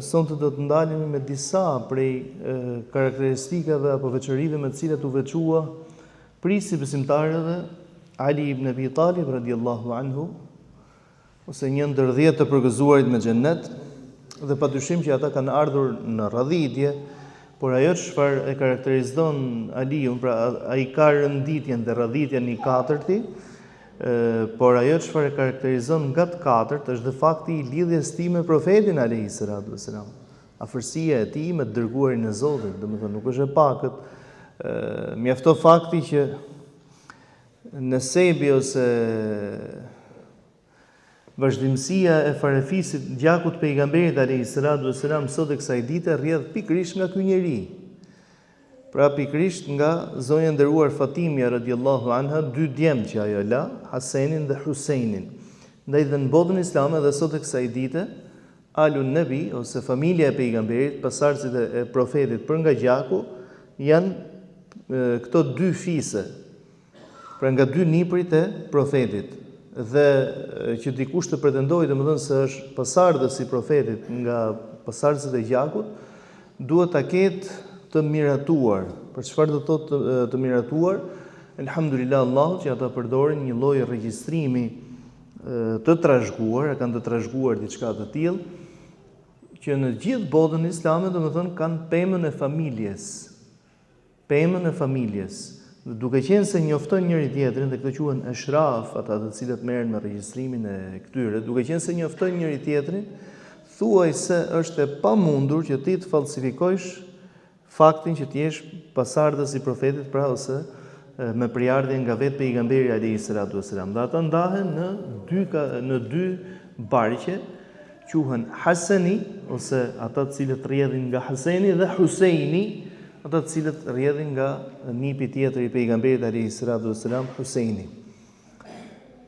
sonte do të ndalemi me disa prej karakteristikave apo veçorive me të cilat u veçua prisi besimtarëve Ali ibn Abi Talib radiallahu anhu, ose një ndër 10 të përgëzuarit me xhennet, dhe padyshim që ata kanë ardhur në radhitje, por ajo çfarë e karakterizon Aliun, pra ai ka rënditjen dhe radhitjen i katërti, por ajo çfarë e karakterizon nga të katërt është dhe fakti i lidhjes tij me profetin alayhi salatu wasalam. Afërsia e tij me të dërguarin e Zotit, domethënë nuk është e pakët. Mjafton fakti që në sebi ose vazhdimësia e farefisit gjakut pejgamberit alayhi salatu wasalam sot e kësaj dite rrjedh pikërisht nga ky njeri. Pra pikërisht nga zonja nderuar Fatimia radiallahu anha, 2 djemt që ajo la, Hasenin dhe Husejnin. Ndaj dhe në botën islame dhe sot e kësaj dite, Alun Nabi ose familja e pejgamberit, pasardhësit e profetit për nga gjaku, janë këto 2 fise, pra nga 2 niprit e profetit. Dhe që dikush të pretendojë domethënë se është pasardhës i profetit nga pasardhësit e gjakut, duhet ta ketë të miratuar. Për çfarë do thotë të miratuar? Elhamdulillah Allahu që ata përdorin një lloj regjistrimi të trashëguar, kanë të trashëguar diçka të tillë që në gjithë botën islame domethënë kanë pemën e familjes. Pemën e familjes. Dhe duke qenë se njoftojnë njëri tjetrin, dhe këto quhen ashraf, ata të cilët merren me regjistrimin e këtyre, duke qenë se njoftojnë njëri tjetrin, thuaj se është e pamundur që ti të falsifikojsh faktin që ti jesh pasardhës i profetit, pra ose me priardhje nga vetë pejgamberi alayhi salatu wasalam. Dhe ata ndahen në dy barqe, quhen Hasani, ose ata të cilët rrjedhin nga Haseni, dhe Huseini, ata të cilët rrjedhin nga nipi tjetër i pejgamberit alayhi salatu wasalam, Huseini.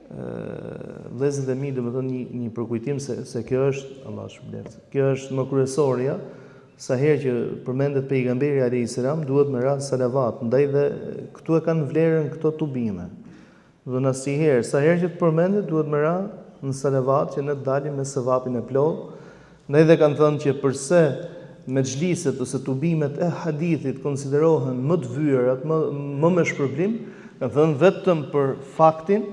Vëllezërit e mi, domethënë një përkujtim se kjo është, Allah shpëlbeft, kjo është më kryesorja. Sa herë që përmendet pejgamberi alayhi salam, duhet me radhë salavat, ndaj dhe këtu e kanë vlerën këto tubime. Dhe asnjëherë, sa herë që të përmendet, duhet me radhë në salavat që ne të dalim me sevapin e plot. Ndaj dhe kanë thënë që përse mexhliset ose tubimet e hadithit konsiderohen më të vyerat, më me shpërblim, kanë thënë vetëm për faktin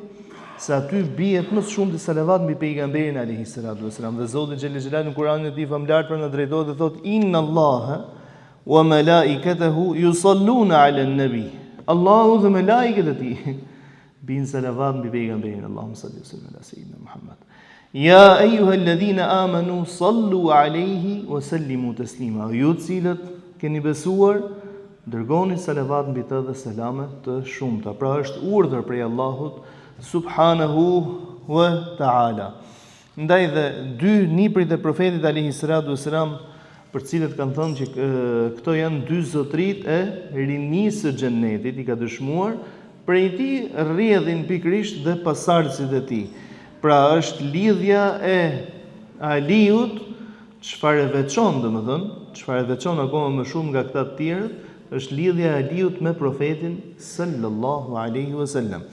se aty bihet më shumë të salavat mbi pejgamberin alayhi salatu wasalam. Dhe Zoti xhelel xhelal në Kur'anin e tij famlar për na drejtohet dhe thotë inna Allaha wa malaikatahu yusalluna 'alan nabi. Allahu dhe melekët e tij bin salavat mbi pejgamberin. Allahumma salli wa sallim ala sayyidina Muhammad. Ya ayyuhalladhina amanu sallu 'alayhi wa sallimu taslima. Ju të cilët keni besuar, dërgoni salavat mbi të dhe selame të shumta. Pra është urdhër prej Allahut subhanahu wa ta'ala. Ndaj dhe 2 niprit e profetit alayhi salatu wasalam, për cilët kanë thënë që këto janë 2 zotrit e rinisë së xhennetit, i ka dëshmuar, prej tij rrjedhin pikërisht dhe pasardhësit e tij. Pra është lidhja e Aliut, çfarë veçon domethënë, çfarë veçon akoma më shumë nga këta të tjerë, është lidhja e Aliut me profetin sallallahu alaihi wasallam.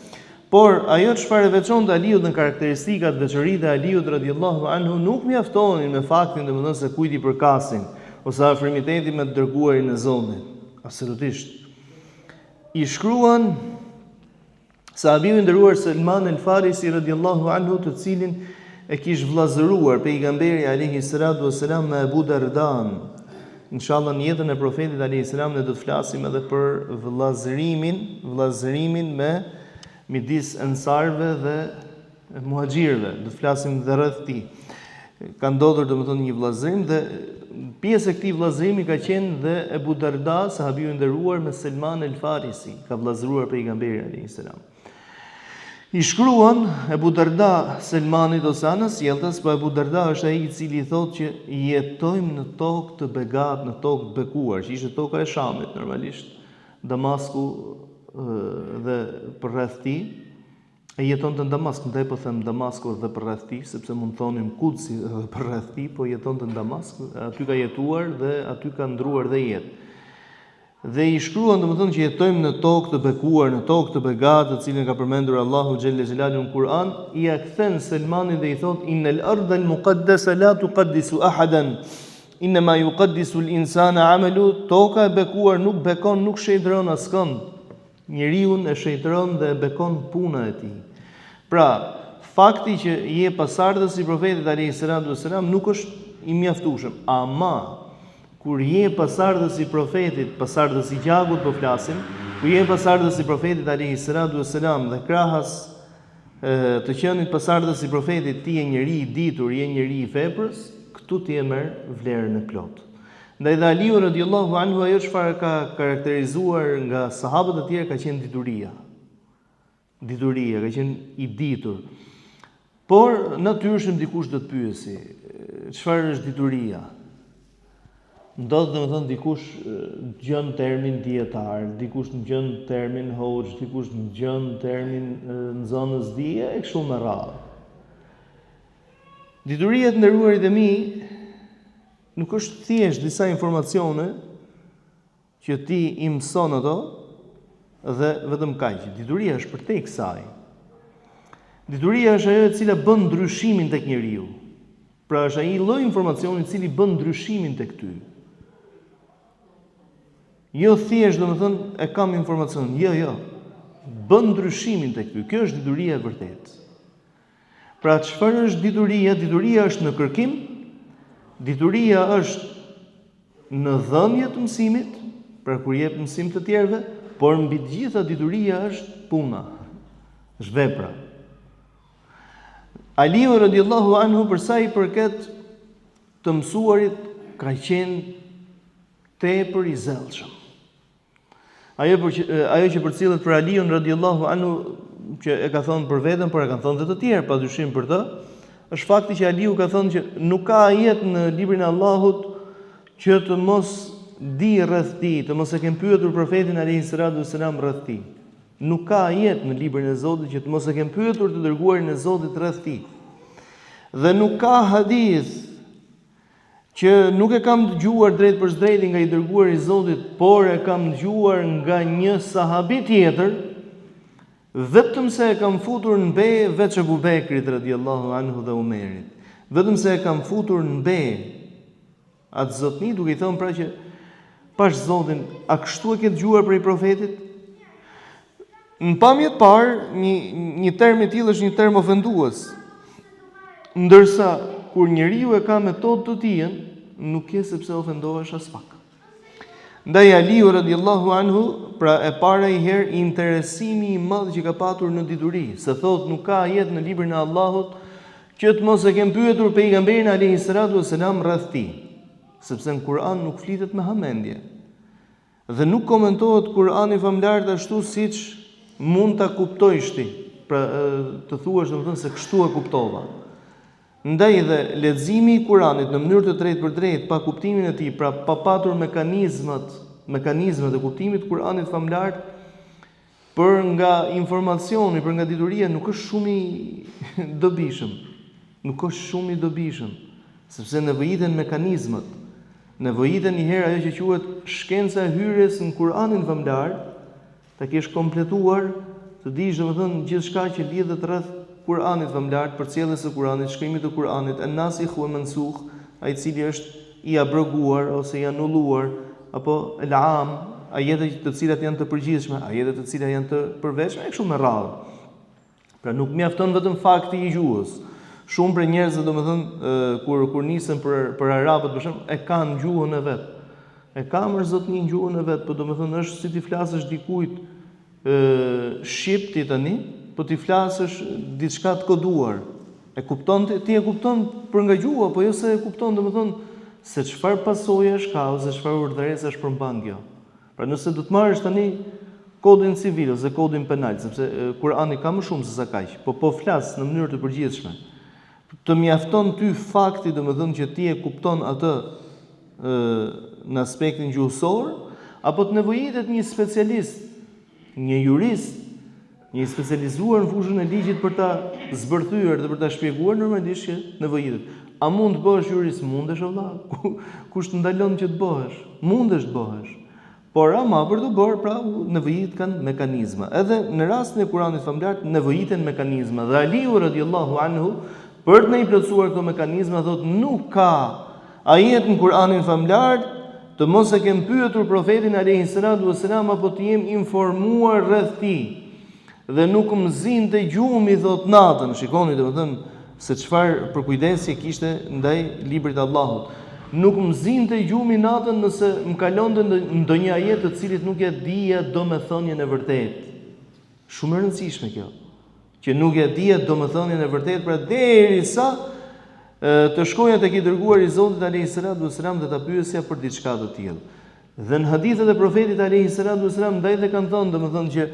Por ajo çfarë veçon të Aliut në karakteristikat, veçoritë e Aliut radhiyallahu anhu nuk mjaftonin me faktin domethënë se kujt i përkasin ose afrimiteti me të dërguarin e Zotit. Absolutisht. I shkruan sahabiu i nderuar Salman el-Farisi radhiyallahu anhu, të cilin e kish vllazëruar pejgamberi alayhi salatu wasalam me Abu Dardan. Inshallah në jetën e profetit alayhi salam ne do të flasim edhe për vllazërimin me midis ensarve dhe muhaxhirëve. Do të flasim dhe rreth tij. Ka ndodhur domethënë një vllazërim dhe pjesë e këtij vllazërimi ka qenë dhe Abu Darda, sahabiu i nderuar me Salman el-Farisi, ka vllazëruar pejgamberin alayhi salam. I shkruan Abu Darda Selmanit ose anës jeltës, po Abu Darda është ai i cili thotë që jetojmë në tokë të begat, në tokë të bekuar, që ishte toka e Shamit normalisht, Damasku dhe përreth tij. E jetonte në Damask, ndaj po them Damasku dhe përreth tij, sepse mund thonim Kudsi dhe përreth tij, po jetonte në Damask, aty ka jetuar dhe aty ka ndruar dhe jetë. Dhe i shkruan domethënë që jetojmë në tokë të bekuar, në tokë të begatë, të cilën ka përmendur Allahu xhelle xhelalu në Kur'an. I kthen Selmanin dhe i thot: "Innal ardha al-muqaddasa la tuqaddisu ahadan Inma yuqaddisu al-insana 'amalu, toka e bekuar nuk bekon, nuk shejtëron askënd. Njeriu e shejtëron dhe e bekon puna e tij. Pra, fakti që je pasardhës i profetit alayhis salam nuk është i mjaftueshëm, ama kur je pasardhës i profetit, pasardhës i gjakut po flasim, kur je pasardhës i profetit alayhis salam dhe krahas të qenit pasardhës i profetit ti je njeri i ditur, je njeri i veprës, këtu ti e merr vlerën e plot. Ndaj dhe Aliu radhiyallahu anhu ajo çfarë ka karakterizuar nga sahabët e tjerë ka qenë dituria. Dituria, ka qenë i ditur. Por natyrshëm dikush do të pyesi, çfarë është dituria? Ndodh domethënë dikush dëgjon termin dietar, dikush dëgjon termin hoxh, dikush dëgjon termin nxënës dije e kështu me radhë. Dituria të nderuarit e mi nuk është thjesht disa informacione që ti i mëson ato dhe vetëm kaq. Dituria është përtej kësaj. Dituria është ajo e cila bën ndryshimin tek njeriu. Pra është ai lloj informacioni i cili bën ndryshimin tek ty. Jo thjesht domethënë e kam informacion, jo. Bën ndryshimin tek ty. Kjo është dituria e vërtetë. Pra çfarë është dituria? Dituria është në kërkim, dituria është në dhënje të mësimit, pra kur jep mësim të tjerëve, por mbi të gjitha dituria është puna, është vepra. Aliu radhiyallahu anhu për sa i përket të mësuarit ka qenë tepër i zellshëm. Ajo që përcillet për Aliun radhiyallahu anhu që e ka thënë për veten, por e kanë thënë dhe të tjerë padyshim për të, është fakti që Aliu ka thënë që nuk ka ajet në librin e Allahut që të mos di rreth tij, të mos e kem pyetur profetin alayhis salam rreth tij. Nuk ka ajet në librin e Zotit që të mos e kem pyetur të dërguarin e Zotit rreth tij. Dhe nuk ka hadith që nuk e kam dëgjuar drejt për drejt nga i dërguari i Zotit, por e kam dëgjuar nga një sahabi tjetër, vetëm se e kam futur në be veç Abu Bekrit radhiyallahu anhu dhe Umerit. Vetëm se e kam futur në be atë zotni, duke i thënë pra që pash Zotin, a kështu e ke dëgjuar prej profetit? Në pamje të parë, një term i tillë është një term ofendues. Ndërsa kur njeriu e ka metodë të tij, nuk ke sepse ofendohesh as pak. Ndaj Aliu radhiyallahu anhu, pra e para i herë interesimi i madh që ka patur në dituri, se thot nuk ka ajet në librin e Allahut që të mos e kem pyetur pejgamberin alayhis salam rreth tij, sepse në Kur'an nuk flitet me hamendje. Dhe nuk komentohet Kur'ani famlart ashtu siç mund ta kuptojsh ti. Pra të thuash domethënë se kështu e kuptova. Ndaj dhe leximi i Kuranit në mënyrë të drejtë për drejtë pa kuptimin e tij, pra pa patur mekanizmat e kuptimit të Kuranit famlar, për nga informacioni, për nga dituria nuk është shumë i dobishëm. Nuk është shumë i dobishëm, sepse nevojiten mekanizmat. Nevojiten një herë ajo që quhet shkenca e hyrjes në Kuranin famlar, ta kesh kompletuar, të dish domethënë gjithçka që lidhet rreth Kuranit famlar, përcjelljes së Kuranit, shkrimit të Kuranit, an-nasikh wa mansukh, ai i cili është i abroguar ose i anulluar, apo el-am, ajetet të cilat janë të përgjithshme, ajetet të cilat janë të përveçme, e kështu me radhë. Pra nuk mjafton vetëm fakti i gjuhës. Shumë për njerëzve domethënë kur nisen për arabët për shemb, e kanë gjuhën e vet. E kanë zotnin gjuhën e vet, por domethënë është si ti flasësh dikujt shqip ti tani, po ti flasësh diçka të koduar. E kupton ti e kupton për nga gjuha, po jo se e kupton domethënë se çfarë pasojësh ka ose çfarë urdhëresash përmban kjo. Pra nëse do të marrësh tani kodin civil ose kodin penal, sepse Kurani ka më shumë se sa kaq, po flas në mënyrë të përgjithshme. Të mjafton ty fakti domethënë që ti e kupton atë në aspektin gjuhësor, apo të nevojitet një specialist, një jurist, një specializuar në fushën e ligjit për ta zbërthyer dhe për ta shpjeguar, normalisht që nevojitet. A mund të bëhesh jurist? Mundesh valla. Kush të ndalon që të bëhesh? Mundesh të bëhesh. Por ama për të bërë, pra nevojit kanë mekanizma. Edhe në rastin e Kuranit famlar nevojiten mekanizma. Dhe Aliu radhiyallahu anhu për të i plotësuar këto mekanizma thotë nuk ka ajet në Kur'anin famlar, të mos e kem pyetur profetin alayhi salatu wasalam apo të jem informuar rreth tij. Dhe nuk më zinte gjumi thot natën. Shikoni domethënë se çfarë përkujdesje kishte ndaj librit të Allahut. Nuk më zinte gjumi natën nëse më kalonte ndonjë ajet të cilit nuk e dija domethënien e vërtetë. Shumë e rëndësishme kjo, që nuk e dija domethënien e vërtetë, pra derisa të shkoja tek i dërguari i Zotit alayhi salatu wasalam dhe ta pyesja për diçka të tillë. Dhe në hadithet e profetit alayhi salatu wasalam ndaj dhe kanë thënë domethënë që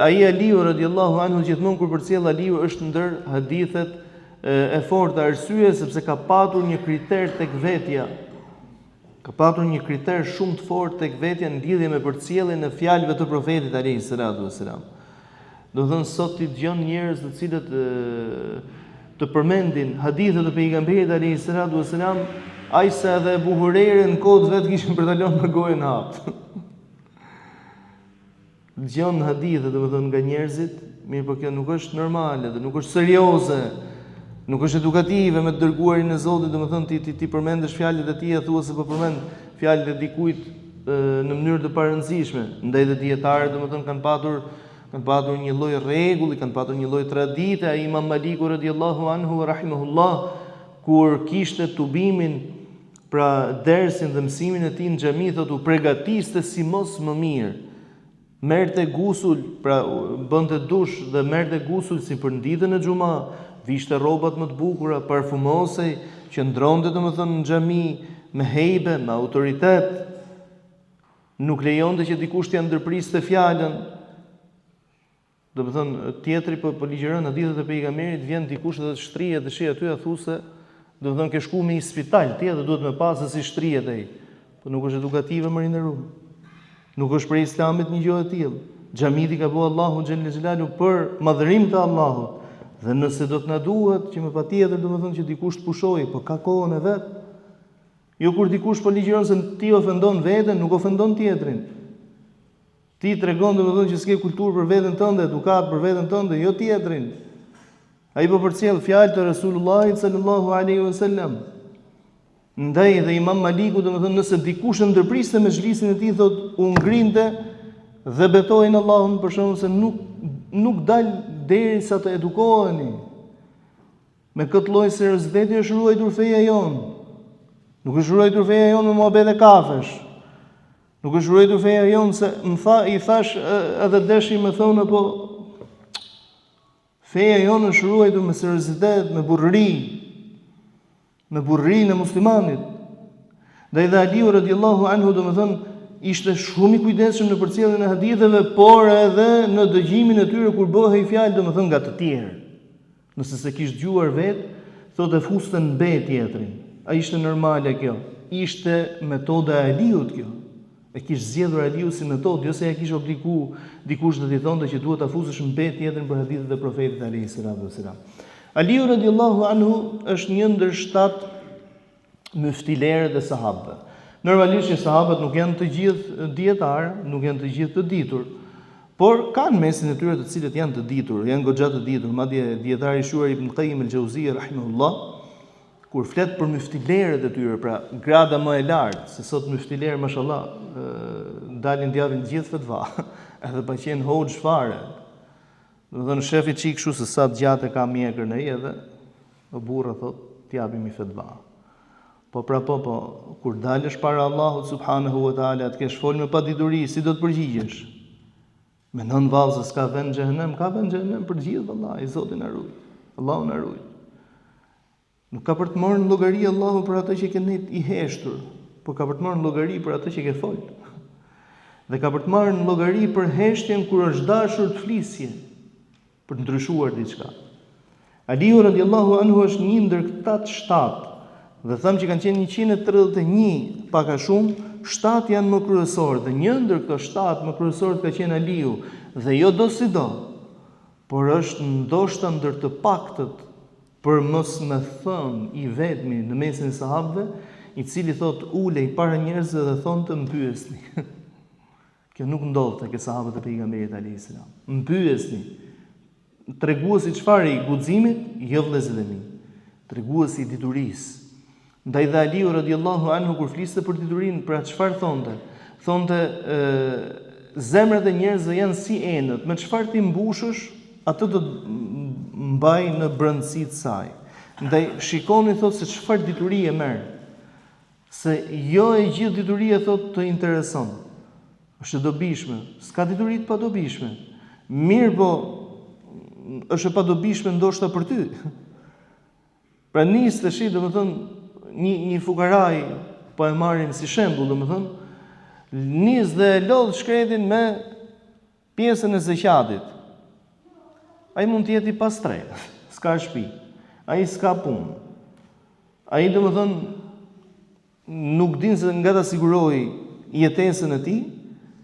ai Aliu radiallahu anhu gjithmonë kur përcjell Aliu është ndër hadithet e forta, arsye sepse ka patur një kriter tek vetja. Ka patur një kriter shumë të fortë tek vetja në lidhje me përcjelljen e fjalëve të profetit alayhi salatu wasalam. Do të thënë sot ti dëgjon njerëz të cilët të përmendin hadithet e pejgamberit alayhi salatu wasalam, aq sa edhe Abu Hurajra në kohë vet kishin për ta lënë me gojën hap. Dëgjon hadithe domethënë nga njerëzit, mirë po kjo nuk është normale dhe nuk është serioze, nuk është edukative me të dërguarin e Zotit, domethënë ti përmendesh fjalët e tij, thua se po përmend fjalët e dikujt në mënyrë të parëndësishme. Ndaj të dietarët domethënë kanë patur një lloj rregulli, kanë patur një lloj tradite. Ai Imam Maliku radiallahu anhu rahimahullah kur kishte tubimin pra dersin dhe mësimin e tij në xhami, thotë u përgatiste si mos më mirë. Merrte gusul, pra bënte dush dhe merrte gusul si për ditën e xuma, vishte rrobat më të bukura, parfumosej, qëndronte domethënë në xhami me hejbe, me autoritet. Nuk lejonte që dikush t'ia ndërpriste fjalën. Domethënë tjetri po ligjeron hadithet e pejgamberit, vjen dikush dhe të shtrihet dhe sheh aty thuse, domethënë ke shku me një spital, tjetër duhet me pasë si shtrihet ai. Po nuk është edukative më rinderuar. Nuk është për Islamit një gjë e tillë. Xhamiti ka bëu Allahu xhallal xhelalu për madhërim të Allahut. Dhe nëse do të na duhet që më patjetër domethënë që dikush të pushojë, po ka kohën e vet. Jo kur dikush po ligjeron se ti ofendon veten, nuk ofendon tjetrin. Ti tregon domethënë që s'ke kulturë për veten tënde, edukat për veten tënde, jo tjetrin. Ai po përcjell fjalë të Resulullahit sallallahu alaihi wasallam. Ndaj dhe Imam Maliku domethënë nëse dikush e ndërpriste me xhlisin e tij, thotë u ngrinte dhe betoi në Allahun për shkak se nuk dal derisa të edukoheni. Me këtë lloj serioziteti është ruajtur feja jonë. Nuk është ruajtur feja jonë me muhabet e kafesh. Nuk është ruajtur feja jonë se i thash edhe deshi me thonë, po feja jonë është ruajtur me seriozitet, me burrinë e muslimanit. Dhe edhe Aliu radiallahu anhu domethënë ishte shumë i kujdesshëm në përcjelljen e haditheve, por edhe në dëgjimin e tyre kur bëhej fjalë domethënë nga të tjerë. Nëse se kishte dëgjuar vet, thotë fuste në be tjetrin. Ai ishte normale kjo. Ishte metoda e Aliut kjo. E kishte zgjedhur Aliu si metodë, jo se ja kishte obliguar dikush të i thonte që duhet ta fusësh në be tjetrin për hadithet e profetit alayhi salatu wasalam. Aliu radiallahu anhu është një ndër 7 myftilerët e sahabëve. Normalisht sahabët nuk janë të gjithë dietarë, nuk janë të gjithë të ditur, por kanë mesin e tyre të cilët janë të ditur, janë goxha të ditur. Madje dietari i shuar Ibn Qayyim al-Jauziyja rahimahullah, kur flet për myftilerët e tyre, pra grada më e lartë, se sot myftilerë mashallah dalin djavin të gjithë fatva, edhe pa qenë hoxh fare. Do të thënë shefi çik kështu se sa gjatë ka mjekër ai edhe o burra thot t'japim i fatva. Po kur dalësh para Allahut subhanahu wa taala të kesh fol me padituri, si do të përgjigjesh? Me nën vallë se s'ka vend në xhenem, ka vend në xhenem për të gjithë vallahi, Zoti na ruaj. Allahu na ruaj. Nuk ka për të marrë në llogari Allahu për atë që ke ne i heshtur, por ka për të marrë në llogari për atë që ke fol. Dhe ka për të marrë në llogari për heshtjen kur është dashur të flisje, për të ndryshuar diçka. Aliu radiallahu anhu është një ndër këta 7, dhe thëmë që kanë qenë 131, pak a shumë, 7 janë më kryesorë, dhe një ndër këto 7 më kryesorë ka qenë Aliu, dhe jo do si do, por është ndoshta ndër të paktët për mos me thënë i vetmi në mesin e sahabëve, i cili thot ulej para njerëzve dhe thonë të më pyesni. Kjo nuk ndodhte ke sahabët e pejgamberit alayhis salam. Më pyesni. Treguesi çfarë i guximit, jo vëllezërit e mi. Treguesi i diturisë. Ndaj dhe Aliu radiallahu anhu kur fliste për diturinë, pra çfarë thonte? Thonte zemrat e njerëzve janë si enët, me çfarë ti mbushësh, atë do të mbaj në brendësi të saj. Ndaj shikoni thotë se çfarë diturie merr. Se jo e gjithë dituria thotë të intereson. Është e dobishme, s'ka dituri të padobishme. Mirë po është e padobishme ndoshta për ty. Pra nis tash, domethënë një fukaraj, po e marrim si shembull, domethënë, nis dhe e lodh shkretin me pjesën e zeqatit. Ai mund të jetë i pastre, s'ka shtëpi, ai s'ka punë. Ai domethënë nuk din se nga ta siguroj jetesën e tij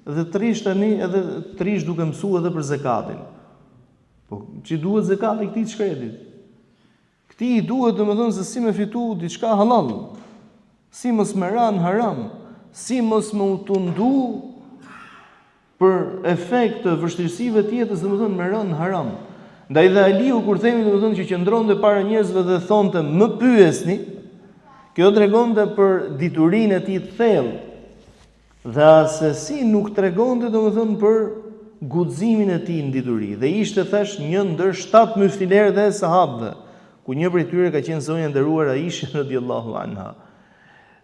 dhe trish tani edhe trish duke mësuar edhe për zekatin. Po ç'i duhet zekati këtij shkretit? Këti i duhet domethënë se si me fitu diçka halal, si mos me ran haram, si mos me u tundu për efekt të vështirësive të jetës, domethënë me ran haram. Ndaj dhe Aliu kur themi domethënë që qëndronte para njerëzve dhe thonte më pyesni, kjo tregonte për diturinë e tij të thellë. Dhe asesi nuk tregonte domethënë për guximin e tij në dituri. Dhe ishte thash një ndër 7 myftilerë dhe sahabëve, ku një prej tyre ka qenë zonja nderuar Aisha radhiyallahu anha.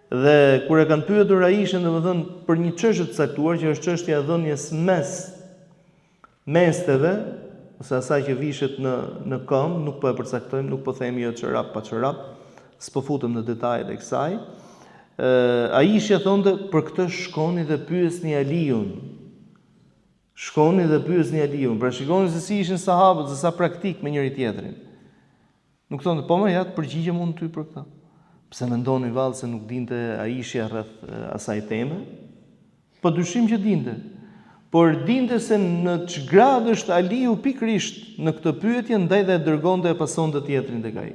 Dhe kur e kanë pyetur Aishën domethënë për një çështje të caktuar që është çështja e dhënies mesteve, ose asaj që vishet në këmbë, nuk po e përcaktojmë, nuk po themi jo çorap pa çorap, s'po futem në detajet e kësaj. Aisha thonte për këtë shkoni dhe pyesni Aliun. Shkoni dhe pyesni Aliun. Pra shikoni se si ishin sahabët, se sa praktik me njëri tjetrin. Nuk thonë, po më ja të përgjigjem unë ty për këta. Pse mendoni vallë se nuk dinte Aisha rreth asaj teme? Po dyshim që dinte. Por dinte se në ç'grad është Aliu pikërisht në këtë pyetje, ndaj dhe e dërgonte e pasonte tjetrin tek ai.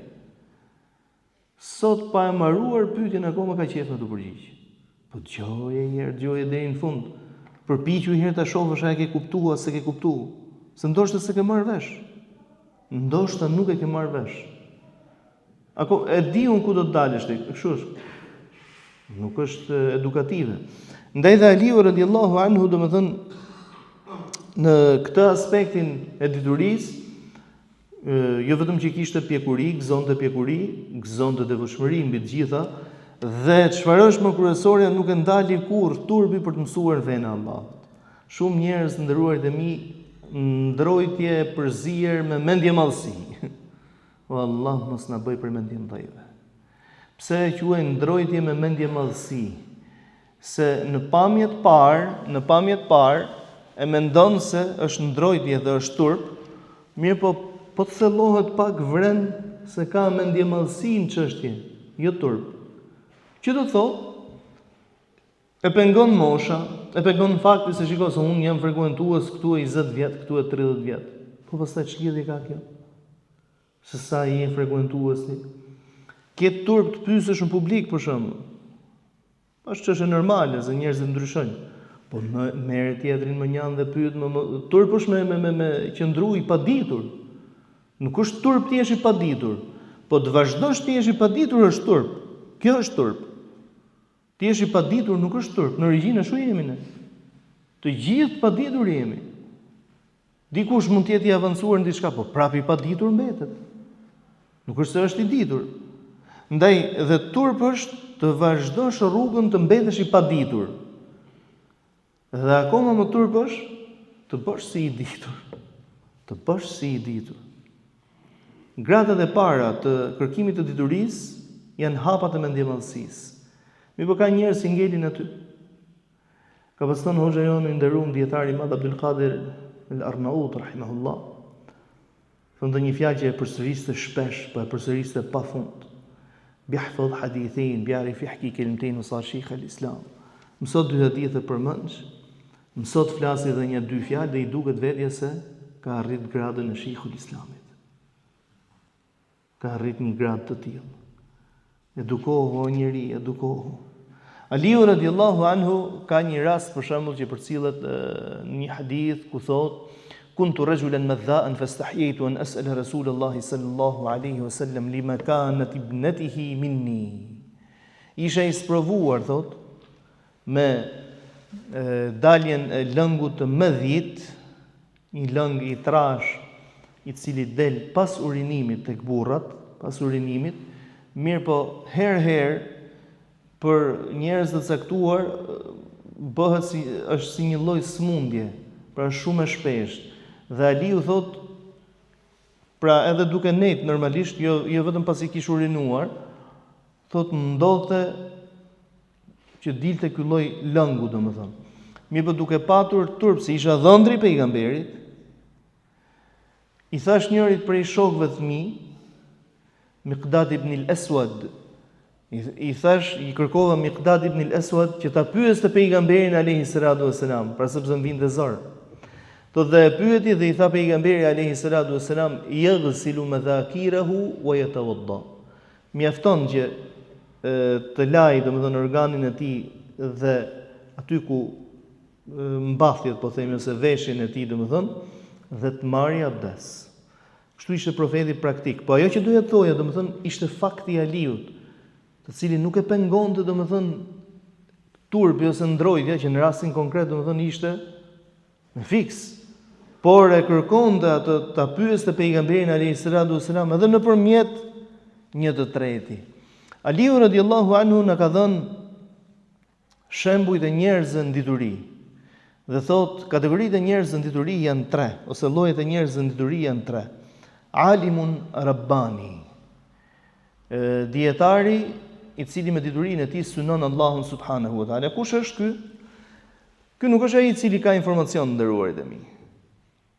Sot pa e mbaruar pyetjen akoma ka qef në të përgjigj. Po dëgjoje një herë, dëgjoje deri në fund. Përpiqu një herë ta shohësh a e ke kuptuar, se ke kuptuar. Se ndoshta s'e ke marrë vesh. Ndoshta nuk e ke marrë vesh. Ako e di unë ku do të dalësh ti, kështu është. Nuk është edukative. Ndaj dhe Aliu radhiyallahu anhu domethënë në këtë aspektin e diturisë, jo vetëm që kishte pjekuri, gëzonte devotshmëri mbi të gjitha, dhe çfarë është më kryesorja, nuk e ndali kurrë turpi për të mësuar fenë e Allahut. Shumë njerëz nderuarit e mi ndrojtje përzier me mendje madhësi. O Allah mos na bëj për mendje mëdhëve. Pse e quaj ndrojtje me mendje madhësi? Se në pamje të parë e mendon se është ndrojtje dhe është turp, mirë po të thellohet pak vren se ka mendje madhësi në çështje, jo turp. Që do të thotë? E pengon mosha, e pengon fakti se shiko se unë jam frekuentues këtu e 20 vjet, këtu e 30 vjet. Po pastaj ç'lidhje ka kjo? Se sa i je frekuentues ti? Ke turp të pyesësh në publik për shembull. Është çështje normale, se njerëzit ndryshojnë. Po merr tjetrin më njan dhe pyet më turp është me qëndru i paditur. Nuk është turp ti je i paditur, po të vazhdosh ti je i paditur është turp. Kjo është turp. Ti je i paditur nuk është turp. Në origjinë ashtu jemi ne. Të gjithë paditur jemi. Dikush mund të jetë i avancuar në diçka, po prapë i paditur mbetet. Nuk është se është i ditur. Ndaj dhe turp është të vazhdosh rrugën të mbetesh i paditur. Dhe akoma më turp është të bësh si i ditur. Të bësh si i ditur. Gradat e para të kërkimit të diturisë janë hapat e mendjemadhësisë. Mi po ka njerëz që ngelin aty. Ka pas thënë hoxha jonë i nderuar dietari i madh Abdul Qadir al-Arnaut rahimahullah. Thonë një fjalë që e përsëriste shpesh, po e përsëriste pafund. Bihfadh hadithin, bi'arif yahki kelimtain wa sar sheikh al-Islam. Mëso dy hadithe përmendsh, mëso të flasi edhe një dy fjalë dhe i duket vetja se ka arrit gradën e Sheikhul Islamit. Ka arrit një grad të tillë. Edukohu o njeri, edukohu. Aliu radhiyallahu anhu ka një rast për shembull që përcillet një hadith ku thotë kuntu rajulan madha'an fastahyitu an as'ala Rasulullah sallallahu alaihi wasallam lima kanat ibnatihi minni. Isha i sprovuar, thot, me daljen e lëngut të mëdhit, një lëng i trash, i cili del pas urinimit tek burrat, pas urinimit, mirë po herë për njerëz të caktuar bëhet është si një lloj smundje, pra shumë e shpeshtë. Dhe Aliu thot, pra edhe duke nejt normalisht, jo vetëm pasi kish urinuar, thot ndodhte që dilte ky lloj lëngu, domethënë. Mirë po duke patur turp se isha dhëndri pejgamberit, i thash njërit prej shokëve të mi, Miqdad ibn al-Aswad, i thash, i kërkova Miqdad ibn al-Aswad që ta pyeste pejgamberin alayhi salatu wassalam, pra sepse m'vinte zor. Dhe e pyeti dhe i tha pejgamberi alayhi salatu wassalam, yaghsilu madhakirahu wa yatawadda. Mjafton që të laj, domethënë organin e tij dhe aty ku mbathjet, po themi, ose veshin e tij, domethënë, dhe të marrë abdes. Kështu ishte profeti praktik. Po ajo që doja të thoja, domethënë, ishte fakti i Aliut, të cilin nuk e pengonte, domethënë, turpi ose ndrojtja, që në rastin konkret, domethënë, ishte në fiks. Por e kërkonte atë ta pyeste pejgamberin alayhi salatu wasalam edhe nëpërmjet një të treti. Aliu radhiyallahu anhu na ka dhënë shembujt e njerëzve në dituri. Dhe thot, kategoritë e njerëzve në dituri janë 3, ose llojet e njerëzve në dituri janë 3. Alimun Rabbani, dietari i cili me diturinë e tij synon Allahun subhanahu wa taala. Kush është ky? Ky nuk është ai i cili ka informacion, nderuarit e mi.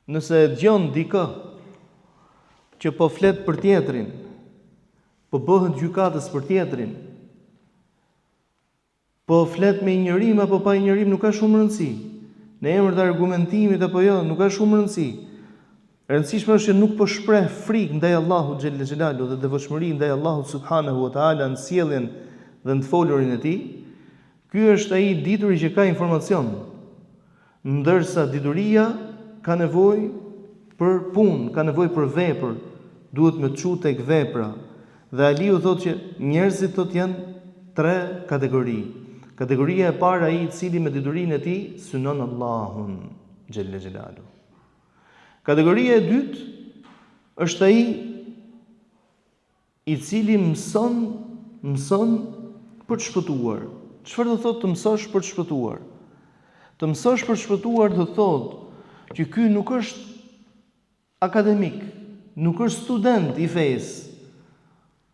Nëse e dëgjon dikë që po flet për tjetrin, po bëhet gjykatës për tjetrin, po flet me injorim apo pa injorim, nuk ka shumë rëndësi. Në emër të argumentimit apo jo, nuk ka shumë rëndësi. E rëndësishme është që nuk po shpreh frikë ndaj Allahut xhelle xhelalu dhe devotshmëri ndaj Allahut subhanahu wa taala në sjelljen dhe në folurin e tij. Ky është ai dituri që ka informacion, ndërsa dituria ka nevojë për punë, ka nevojë për vepër, duhet me çu tek vepra. Dhe Aliu thotë që njerëzit thotë janë 3 kategori. Kategoria e parë ai i cili me diturinë e tij synon Allahun xhelle xhelalu. Kategoria e dytë është ai i cili mëson për të shpëtuar. Çfarë do thotë të mësosh për të shpëtuar? Të mësosh për të shpëtuar do thotë që ky nuk është akademik, nuk është student i fesë.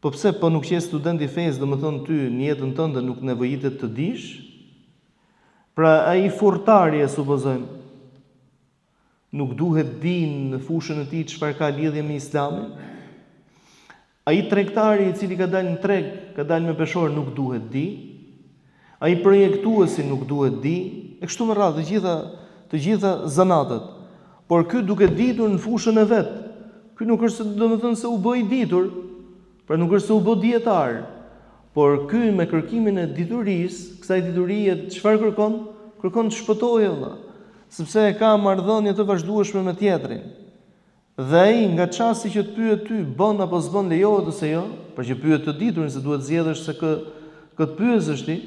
Po pse po nuk je student i fesë, domethënë ty në jetën tënde nuk nevojitet të dish? Pra ai furtari, supozojmë, nuk duhet din në fushën e tij çfarë ka lidhje me Islamin? Ai tregtari i cili ka dalë në treg, ka dalë me peshor, nuk duhet di? Ai projektuesi nuk duhet di? E kështu me radhë të gjitha zanatët. Por ky duke ditur në fushën e vet, ky nuk është domethënë se u bë i ditur, pra nuk është se u bë dietar, por ky me kërkimin e diturisë, kësaj diturie çfarë kërkon? Kërkon të shpëtojë vëlla, sepse e ka marrëdhënie të vazhdueshme me tjetrin. Dhe ai nga çasti që të pyet ty, bën apo s'bën, lejohet ose jo, për që pyet të diturin se duhet zgjedhësh se këtë pyesësh ti,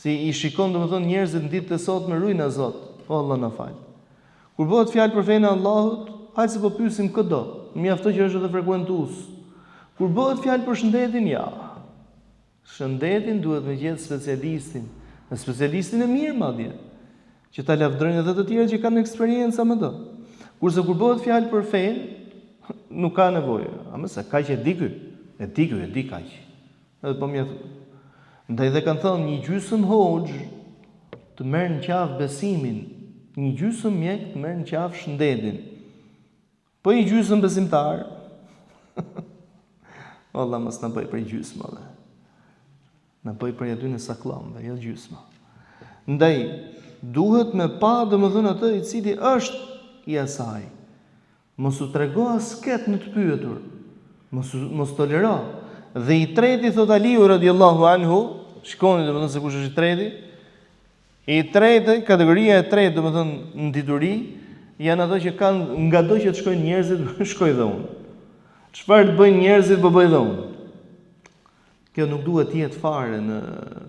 si i shikon domethënë njerëzit në ditët e sotme rujna Zot, o Allah na fal. Kur bëhet fjalë për fenë e Allahut, hajde se po pyesim këdo, mjaftoi që është edhe frekuentues. Kur bëhet fjalë për shëndetin, ja. Shëndetin duhet me gjetë specialistin, dhe specialistin e mirë madje, që ta lavdërojnë edhe të tjerë që kanë eksperiencë me to. Kurse kur bëhet fjalë për fenë, nuk ka nevojë. A mëse kaq e di ky, e di kaq. Edhe po mjaft. Ndaj dhe kanë thënë një gjysmë hoxh të merr në qafë besimin, një gjysmë mjek të merr në qafë shëndetin. Po i gjysmë besimtar. Allah mos na bëj për gjysmave. Na bëj për aty në sakllëmve, jo gjysma. Ndaj duhet me pa domethënë atë i cili është i asaj. Mos u trego asket në të pyetur. Mos tolero. Dhe i treti thot Aliu radhiyallahu anhu, shikoni domethënë se kush është i treti? I treti, kategoria e tretë domethënë në dituri, janë ato që kanë ngado që të shkojnë njerëzit, shkoj dhe unë. Çfarë të bëjnë njerëzit, po bëj dhe unë. Kjo nuk duhet të jetë fare në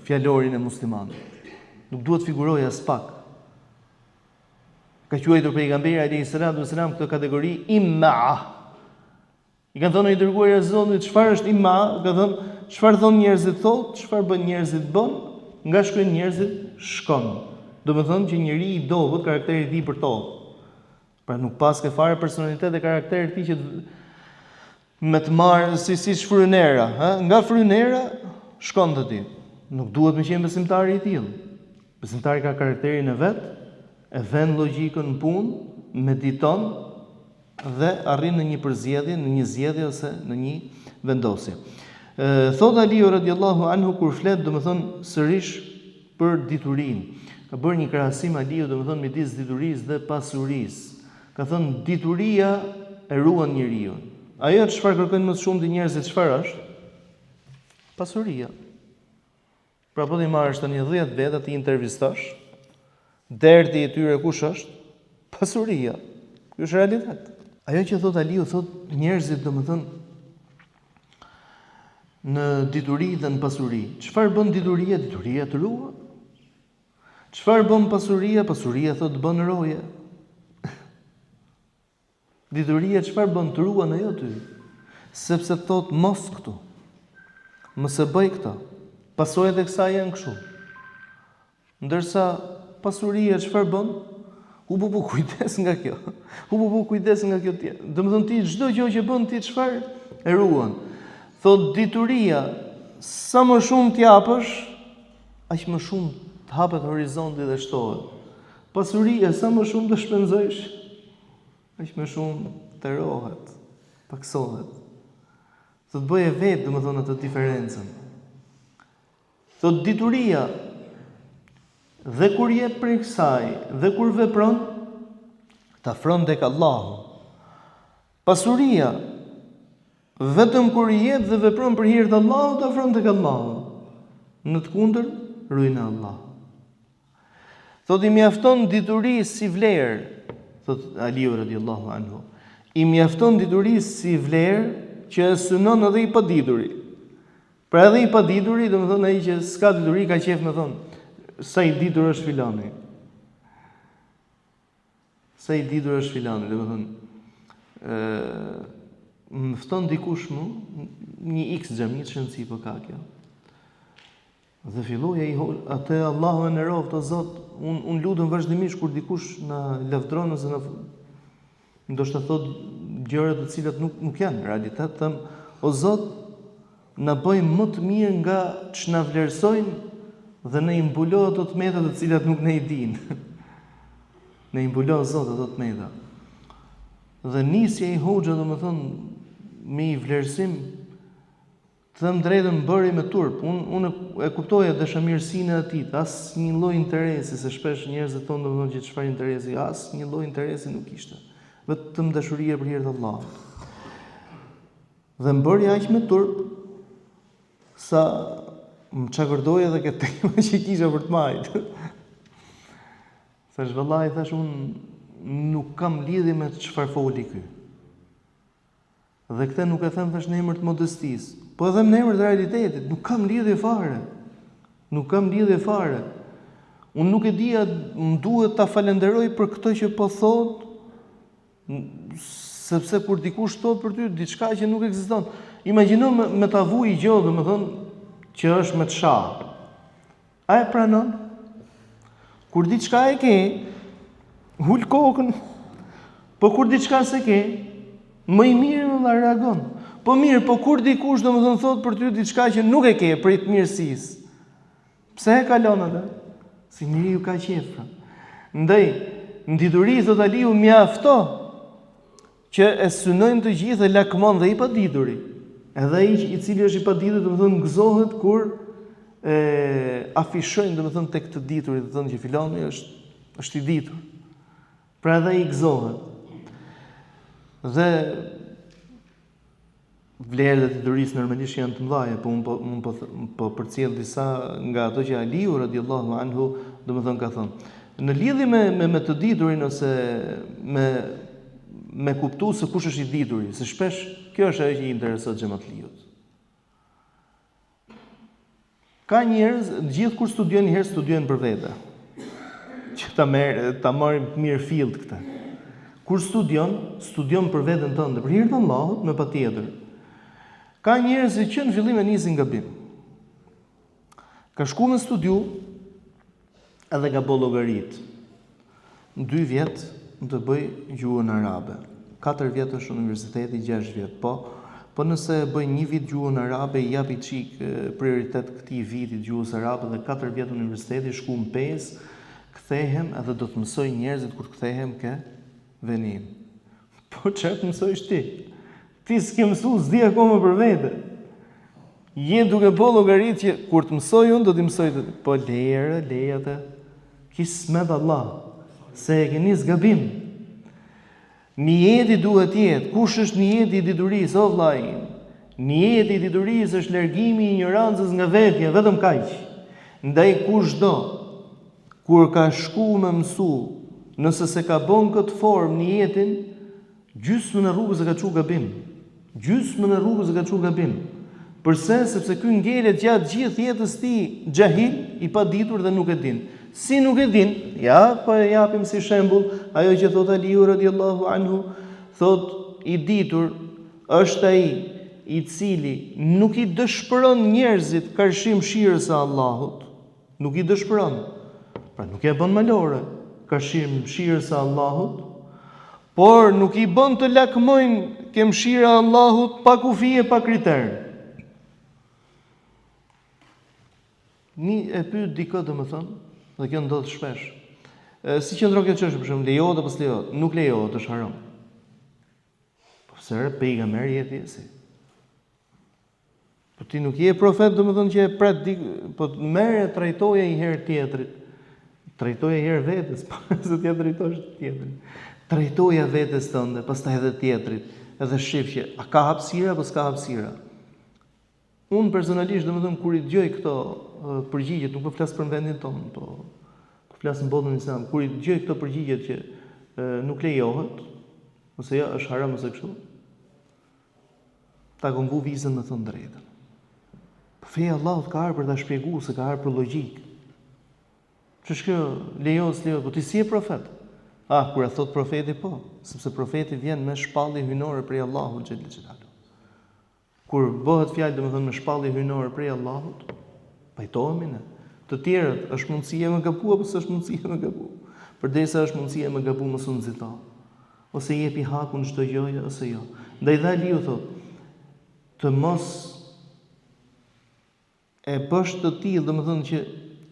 fjalorin e muslimanit. Nuk duhet figurojë as pak. Ka quajtur pejgamberi alayhi salatu wasalam këtë kategori imma'a. I kanë thënë i dërguar i Zotit, çfarë është imma'a? Ka thënë, çfarë thon njerëzit thotë, çfarë bën njerëzit bën, nga shkojnë njerëzit shkon. Do të thonë që njeriu i dobët karakteri i tij për to. Pra nuk paske fare personalitet e karakteri i tij që me të marrë si frynera, nga frynera shkon te ti. Nuk duhet me qenë besimtari i tillë. Besimtari ka karakterin e vet, e vend logjikën në punë, mediton dhe arrin në një përzgjedhje, në një zgjedhje ose në një vendosje. Thot Aliu radiallahu anhu kur flet, domethënë sërish për diturinë. Ka bërë një krahasim Aliu domethënë midis diturisë dhe pasurisë. Ka thënë dituria e ruan njeriu. Ajo çfarë kërkojnë më shumë të njerëzit çfarë është? Pasuria. Pra po ti marrësh tani 10 veta ti intervistosh, derdi i tyre kush është? Pasuria. Ky është realitet. Ajo që thot Aliu, thot njerëzit domethënë në dituri dhe në pasuri. Çfarë bën dituria? Dituria të ruan. Çfarë bën pasuria? Pasuria thot bën roje. Dituria çfarë bën? Të ruan ajo ty. Sepse thot mos këtu. Mos e bëj këtë. Pasojat e kësaj janë kështu. Ndërsa pasuria çfarë bën? U kujdes nga kjo. U kujdes nga kjo tjetër. Domethënë ti çdo gjë që bën ti çfarë e ruan. Thot dituria sa më shumë t'japësh, aq më shumë të hapet horizonti dhe shtohet. Pasuria sa më shumë të shpenzojsh, aq më shumë të rohet, paksohet. Thot bëje vetë domethënë atë diferencën. Thot dituria dhe kur jep prej kësaj dhe kur vepron, ta afron tek Allahu. Pasuria vetëm kur i jep dhe vepron për hir të Allahut, ta afron tek Allahu. Në të kundërt, ruajnë Allah. Thot i mjafton diturisë si vlerë, thot Aliu radiallahu anhu. I mjafton diturisë si vlerë që e synon edhe i padituri. Pra edhe i padituri, domethënë ai që s'ka dituri ka qejf me thonë, sa i ditur është filani. Sa i ditur është filani, domethënë më fton dikush më një X xhami shënci po ka kjo. Dhe filloi ai atë Allahu e nderoft o Zot, un lutem vazhdimisht kur dikush na lavdron ose na ndoshta thot gjëra të cilat nuk janë realitet, them o Zot, na bëj më të mirë nga ç'na vlerësojnë dhe ne i mbulo ato të meta të cilat nuk ne i dinë. Ne i mbulo Zot ato të meta. Dhe nisja i hoxha domethënë me i vlerësim, të them drejtën bëri me turp. Unë e kuptoja dashamirësinë e tij, as një lloj interesi, se shpesh njerëzit thonë domethënë që çfarë interesi, as një lloj interesi nuk ishte. Vetëm dashuria për hir të Allahut. Dhe më bëri aq me turp sa më çakërdoja edhe këtë tema që kisha për të majtë. Thash vallai, thash unë nuk kam lidhje me çfarë foli ky. Dhe këtë nuk e them thash në emër të modestisë, po e them në emër të realitetit, nuk kam lidhje fare. Nuk kam lidhje fare. Unë nuk e dija, më duhet ta falenderoj për këtë që po thot, sepse kur dikush thot për ty diçka që nuk ekziston. Imagjino me ta vuj i gjotë, domethënë që është me të shah. A e pranon? Kur diçka e ke, hul kokën. Po kur diçka se ke, më i mirë valla reagon. Po mirë, po kur dikush domethënë thot për ty diçka që nuk e ke prit mirësisë. Pse e kalon atë? Si njeriu ka qejf. Ndaj, në dituri thot Aliu mjafto që e synojnë të gjithë dhe lakmon dhe i padituri. Edhe ai i cili është i paditur domethënë gëzohet kur afishojnë domethënë tek të diturit, domethënë që filani është i ditur. Pra edhe ai gëzohet. Dhe vlerët e diturisë normalisht janë të mëdha, po unë po përcjell disa nga ato që Aliu radiallahu anhu domethënë ka thënë. Në lidhje me të diturin ose me kuptu se kush është i dituri, se shpesh kjo është ajo që i intereson xhamatliut. ka njerëz, gjithë kur studiojnë një herë studiojnë për vete. Që ta marrim mirë fillt këtë. Kur studion për veten tënde, për hir të Allahut, me patjetër. Ka njerëz që në fillim e nisin gabim. Ka shku me studiu edhe ka bë llogarit. Në 2 vjet të bëj gjuhën arabe. 4 vjet është në universiteti, 6 vjet. Po nëse bëj 1 vit gjuhën arabe, i japi çik prioritet këtij viti gjuhës arabe dhe 4 vjet në universiteti, shku në 5, kthehem edhe do të mësoj njerëzit kur kthehem ke venin. Po çfarë të mësojsh ti? Ti s'ke mësuar, s'di akoma për vete. Je duke bë llogarit që kur të mësoj unë do t'i mësoj të po leja atë. Kismet Allah, se e keni zgabim. Niyeti duhet jetë, kush është niyeti I diturisë, o vllai? Niyeti I diturisë është largimi I ignorancës nga vetja, vetëm kaq. Ndaj kushdo kur ka shku me mësu, nëse se ka bën këtë formë niyetin, gjysmën e rrugës e ka çu gabim. Gjysmën e rrugës e ka çu gabim. Përse? Sepse ky ngelet gjatë gjithë jetës tij xahil, I paditur dhe nuk e din. Si nuk e din? Ja, po e japim si shembull ajo që thot Aliu radiallahu anhu, thot I ditur është ai I cili nuk I dëshpëron njerëzit karshim shirës së Allahut. Nuk I dëshpëron. Pra nuk e bën malore karshim shirës së Allahut, por nuk I bën të lakmojnë kemshira e Allahut pa kufi e pa kriter. E pyet dikë domethënë, dhe kjo ndodh shpesh. Si qëndron kjo çështje për shembull, lejohet apo s'lejohet? Nuk lejohet, është haram. Po pse pejgamberi jeti si? Po ti nuk je profet, domethënë që e pret po merre trajtoje I herë tjetrit. Trajtoje herë vetes, se ti drejtosh tjetrin. Trajtoja vetes tënde, pastaj edhe tjetrit, edhe shif që a ka hapësira apo s'ka hapësira. Unë personalisht domethënë kur I dëgjoj këto përgjigjet, nuk po flas për vendin tonë, po flas në botën islam, kur I dëgjoj këto përgjigjet që nuk lejohet, ose ja është haram ose kështu, ta kom vu vizën me thënë drejtën. Feja Allahut ka ardhur për ta shpjeguar, se ka ardhur për logjik. Ç'është kjo lejohet, s'lejohet, po ti si je profet? Kur e thot profeti po, sepse profeti vjen me shpallje hyjnore prej Allahut xhel xelalu. Kur bëhet fjalë domethënë me shpallje hyjnore prej Allahut, pajtohemi ne. Të tjerët është mundësia me gabu apo s'është mundësia me gabu? Përdesa është mundësia me gabu mos u nxito. Ose jepi hakun çdo gjëje ose jo. Ndaj dha Aliu thot, të mos e bësh të tillë, domethënë që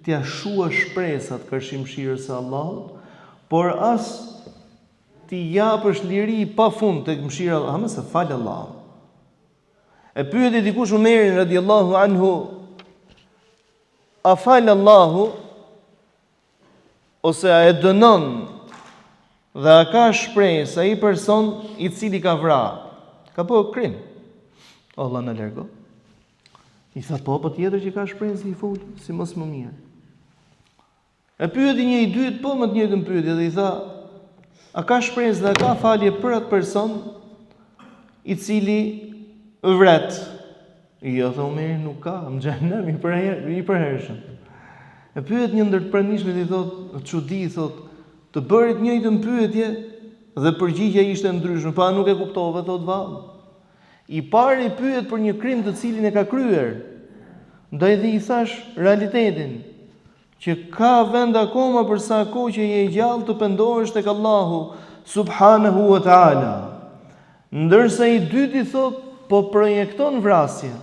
t'ia shuash shpresat karshim shirës së Allahut, por as ti japësh liri pafund tek mëshira e Allahut, se fal Allahu. E pyeti dikush Umerin radiallahu anhu, a fal Allahu ose a e dënon dhe a ka shpresë ai person I cili ka vrarë, ka po krim? Allah na largo. I tha po tjetër që ka shpresë I fol, si mos më mirë. E pyeti një I dytë po më të njëjtën pyetje dhe I tha, a ka shpresë dhe a ka falje për atë person I cili vret? Jo, tha Umeri, nuk ka, në xhenem I përhershëm. E pyet një ndër të pranishmit I thot, çudi thot, të bërit të njëjtën pyetje dhe përgjigjja ishte ndryshme, pa nuk e kuptove, thot vallë. I pari pyet për një krim të cilin e ka kryer. Ndaj dhe I thash realitetin, që ka vend akoma për sa kohë që je I gjallë të pendohesh tek Allahu subhanahu wa taala. Ndërsa I dyti thot, po projekton vrasje.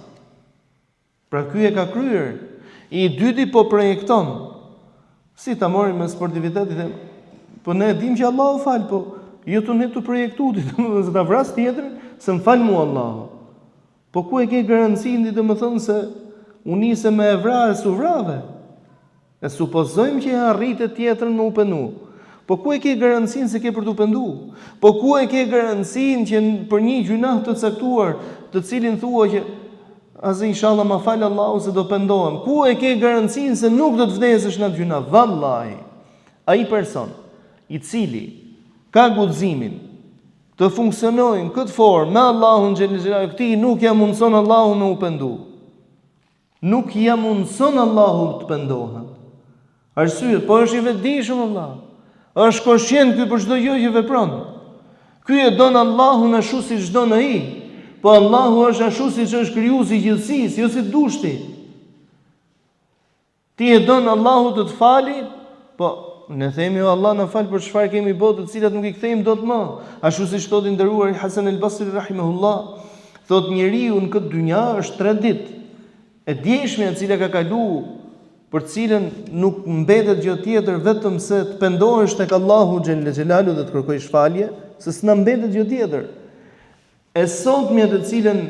Pra ky e ka kryer. I dyti po projekton. Si ta marrim me sportivitet, I them, po ne dim që Allahu fal, po jo të ne të projektuti, se ta vras tjetrin, se më fal mua Allahu. Po ku e ke garancinë, domethënë se u nise me e vrarë su vrave? E supozojmë që e arritë tjetrën me u pendu. Po ku e ke garancinë se ke për të pendu? Po ku e ke garancinë që për një gjunah të caktuar, të cilin thua që azë inshallah ma fal Allahu se do pendohem. Ku e ke garancinë se nuk do të vdesësh në atë gjunah? Vallahi, ai person I cili ka guximin të funksionojnë këtë formë me Allahun xhel xelalu, këtij nuk ja mundson Allahu me u pendu. Nuk ja mundson Allahu të pendohet. Arsye, po është i vetëdijshëm Allah. Është koshient ky për çdo gjë që vepron. Ky e don Allahun ashtu siç don ai. Po Allahu është ashtu siç është krijuesi i gjithësisë, jo si dushti. Ti e don Allahu të të fali, po ne themi o Allah na fal për çfarë kemi bërë të cilat nuk i kthejmë dot më. Ashtu siç thotë i nderuari Hasan al-Basri rahimahullah, thotë njeriu në këtë dynja është 3 ditë. E djeshmja e cila ka kaluar, për cilën nuk mbetet gjë tjetër vetëm se të pendohesh tek Allahu xhelle xhelalu dhe të kërkosh falje, se s'na mbetet gjë tjetër. E sotmja të cilën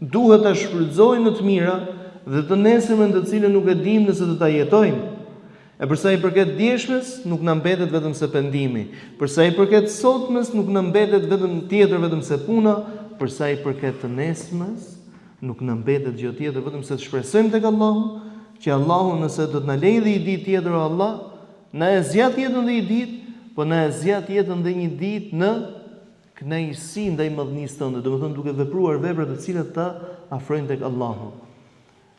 duhet ta shfrytëzojmë në të mira dhe të nesërmen të cilën nuk e dimë nëse do ta jetojmë. E përsa i përket djeshmes, nuk na mbetet vetëm se pendimi. Përsa i përket sotmes, nuk na mbetet vetëm se puna. Përsa i përket të nesërmes, nuk na mbetet gjë tjetër vetëm se të shpresojmë tek Allahu, që Allahu nëse do të na lejë dhe i ditë tjetër o Allah, na e zgjat jetën dhe i ditë, po na e zgjat jetën dhe një ditë në kënaqësi ndaj madhnisë tënde, domethënë duke vepruar vepra të cilat ta afrojnë tek Allahu.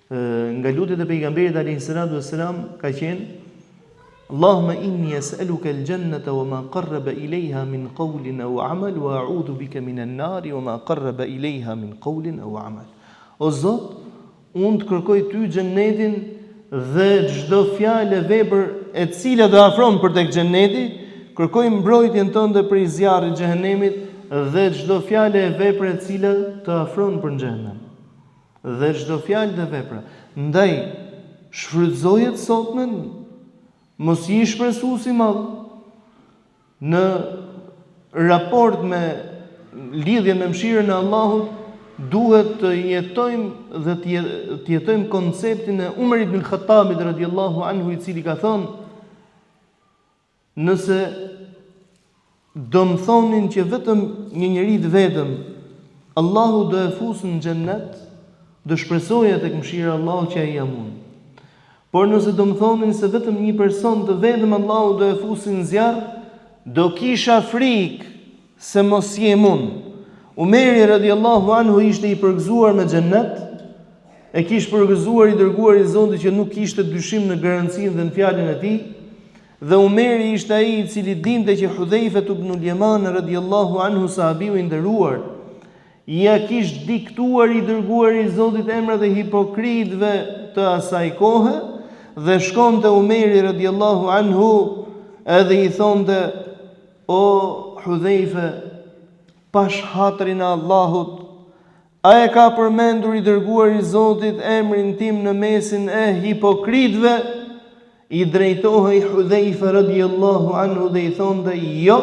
Nga lutjet e pejgamberit alayhis salam ka qenë Allahumma inni as'aluka al-jannata wa ma qarraba ilayha min qawlin aw amal wa a'udhu bika min an-nar wa ma qarraba ilayha min qawlin aw amal. O Zot, unë të kërkoj ty xhennetin dhe çdo fjalë e vepër e cila do afron për tek xhenneti, kërkoj mbrojtjen tënde prej zjarrit të xhenemit dhe çdo fjalë e vepër e cila të afron për xhenem. Dhe çdo fjalë dhe vepra. Ndaj shfrytëzoje të sotmen, mos i shpresuesi madh në raport me lidhjen me mëshirën e Allahut. Duhet të jetojmë dhe të jetojmë konceptin e Umar ibn al-Khattabit radhiyallahu anhu, i cili ka thënë: nëse do më thonin që vetëm një njeri të vetëm Allahu do e fusë në xhennet, do shpresoja tek mëshira e Allahut që ai jam unë. Por nëse do më thonin se vetëm një person të vetëm Allahu do e fusë në zjarr, do kisha frikë se mos jem unë. Umeri radhiyallahu anhu ishte i përgëzuar me xhennet, e kishte përgëzuar i dërguari i Zotit që nuk kishte dyshim në garancinë dhe në fjalën e tij, dhe Umeri ishte ai i cili dinte që Hudhaifa ibn al-Yaman radhiyallahu anhu, sahabiu i nderuar, ja kishte diktuar i dërguari i Zotit emrat e hipokritëve të asaj kohe, dhe shkonte Umeri radhiyallahu anhu edhe i thonte: o Hudhaifa, pash hatrin e Allahut, a e ka përmendur i dërguar i Zotit emrin tim në mesin e hipokritëve? I drejtohej Hudhaifa radhiyallahu anhu dhe i thonte: jo,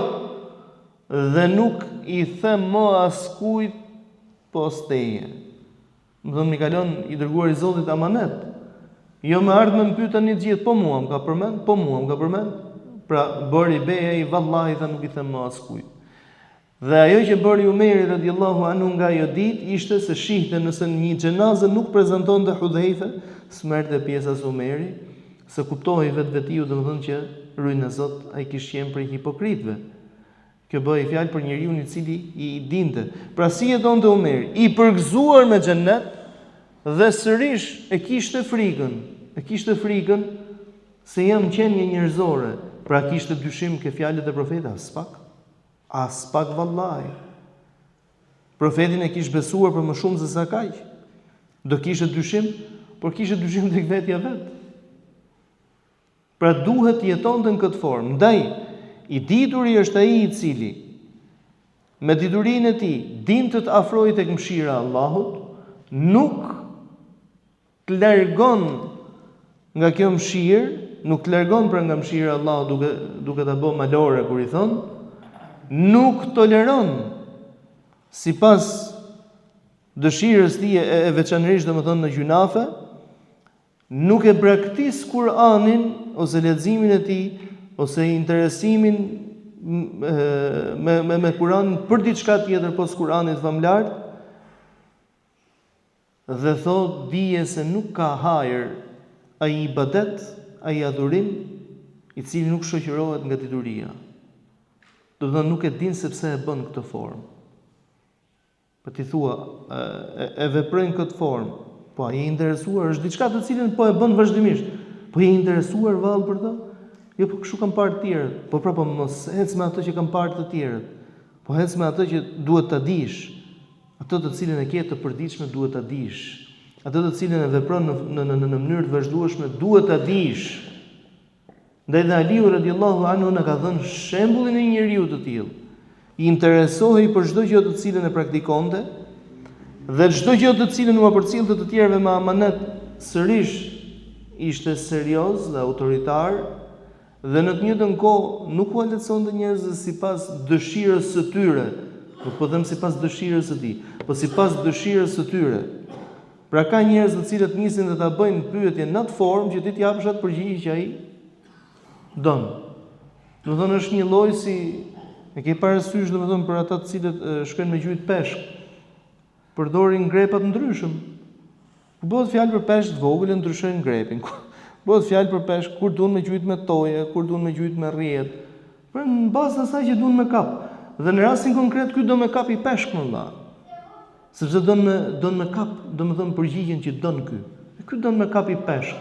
dhe nuk i them më askujt pos teje. Më thonë, mi kalon i dërguar i Zotit amanet. Jo me ardhmë më pyeta një gjithë, po mua më ka përmend, po mua më ka përmend. Pra bëri beja i vallahi tha nuk i them më askujt. Dhe ajo që bëri Umeri radhiyallahu anhu nga ajo ditë ishte se shihte nëse një xhenazë nuk prezantonte Hudhaifa, smerte pjesa e Umeri, se kuptohej vetvetiu, domethënë që rujnë Zot ai kishte qenë prej hipokritëve. Kjo bëhej fjalë për njeriu i cili i dinte. Pra si jetonte Umeri, i përgëzuar me xhennet dhe sërish e kishte frikën se jam qenie njerëzore. Pra kishte dyshim ke fjalët e profetit, as pak vallahi. Profetin e kishte besuar për më shumë se sa kaq. Do kishte dyshim, por kishte dyshim tek vetja vet. Pra duhet të jetonte në këtë formë. Ndaj, i dituri është ai i cili me diturinë e tij dinte të afrohej tek mëshira e Allahut, nuk të largon nga kjo mëshirë, nuk të largon pra nga mëshira e Allahut duke ta bërë malore kur i thon, nuk toleron sipas dëshirës tij e veçanërisht domethënë në gjunafe, nuk e braktis Kur'anin ose leximin e tij ose interesimin me Kur'anin për diçka tjetër pos Kur'anit famlar, dhe thot dije se nuk ka hajër ai ibadet, ai adhurim i cili nuk shoqërohet nga dituria. Do të thonë nuk e din se pse e bën këtë formë. Po ti thua e veprojnë këtë formë. Po ai interesuar, është diçka të cilën po e bën vazhdimisht. Po je interesuar vallë për to? Jo, po kështu kam parë të tjerët. Po prapë mos ec me ato që kam parë të tjerët. Po ec me ato që duhet ta dish. Ato të cilën e ke të përditshme duhet ta dish. Ato të cilën e vepron në mënyrë të vazhdueshme duhet ta dish. Ndaj dhe Aliu radiallahu anhu na ka dhënë shembullin e një njeriu të tillë. I interesohej për çdo gjë të cilën e praktikonte dhe çdo gjë të cilën u përcjellte të tjerëve me amanet, sërish ishte serioz dhe autoritar dhe në të njëjtën kohë nuk u leçonte njerëzve sipas dëshirës së tyre, nuk po them sipas dëshirës së tij, po sipas dëshirës së tyre. Pra ka njerëz të cilët nisin dhe ta bëjnë pyetje në atë formë që ti t'i japësh atë përgjigje që ai don. Do të thonë është një lloj si e ke parasysh domethënë për ata të cilët shkojnë me gjujt peshk, përdorin grepa të ndryshëm. Kur bëhet fjalë për peshk të vogël, ndryshojnë grepin. Bëhet fjalë për peshk kur duan me gjujt me toje, kur duan me gjujt me rrjet. Për në bazë të asaj që duan me kap. Dhe në rastin konkret ky do me kap i peshk më valla. Sepse don me kap, domethënë përgjigjen që don ky. Ky don me kap i peshk.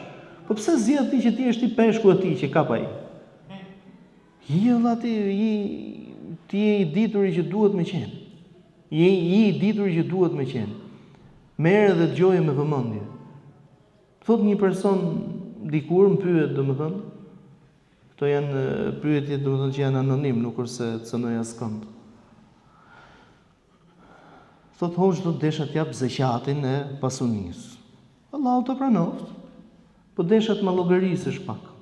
Po pse zgjedh ti që ti je i peshku atij që kap ai? Valla ti je i dituri që duhet me qenë. Je i dituri që duhet me qenë. Merë dhe dëgjoje me vëmendje. Thot një person dikur më pyet, domethënë, këto janë pyetje domethënë që janë anonim, nuk është se cënoja skënd. Thot hoxh do të desha të jap zakatin e pasunisë. Allahu të pranoft, po desha të më llogarisësh pak.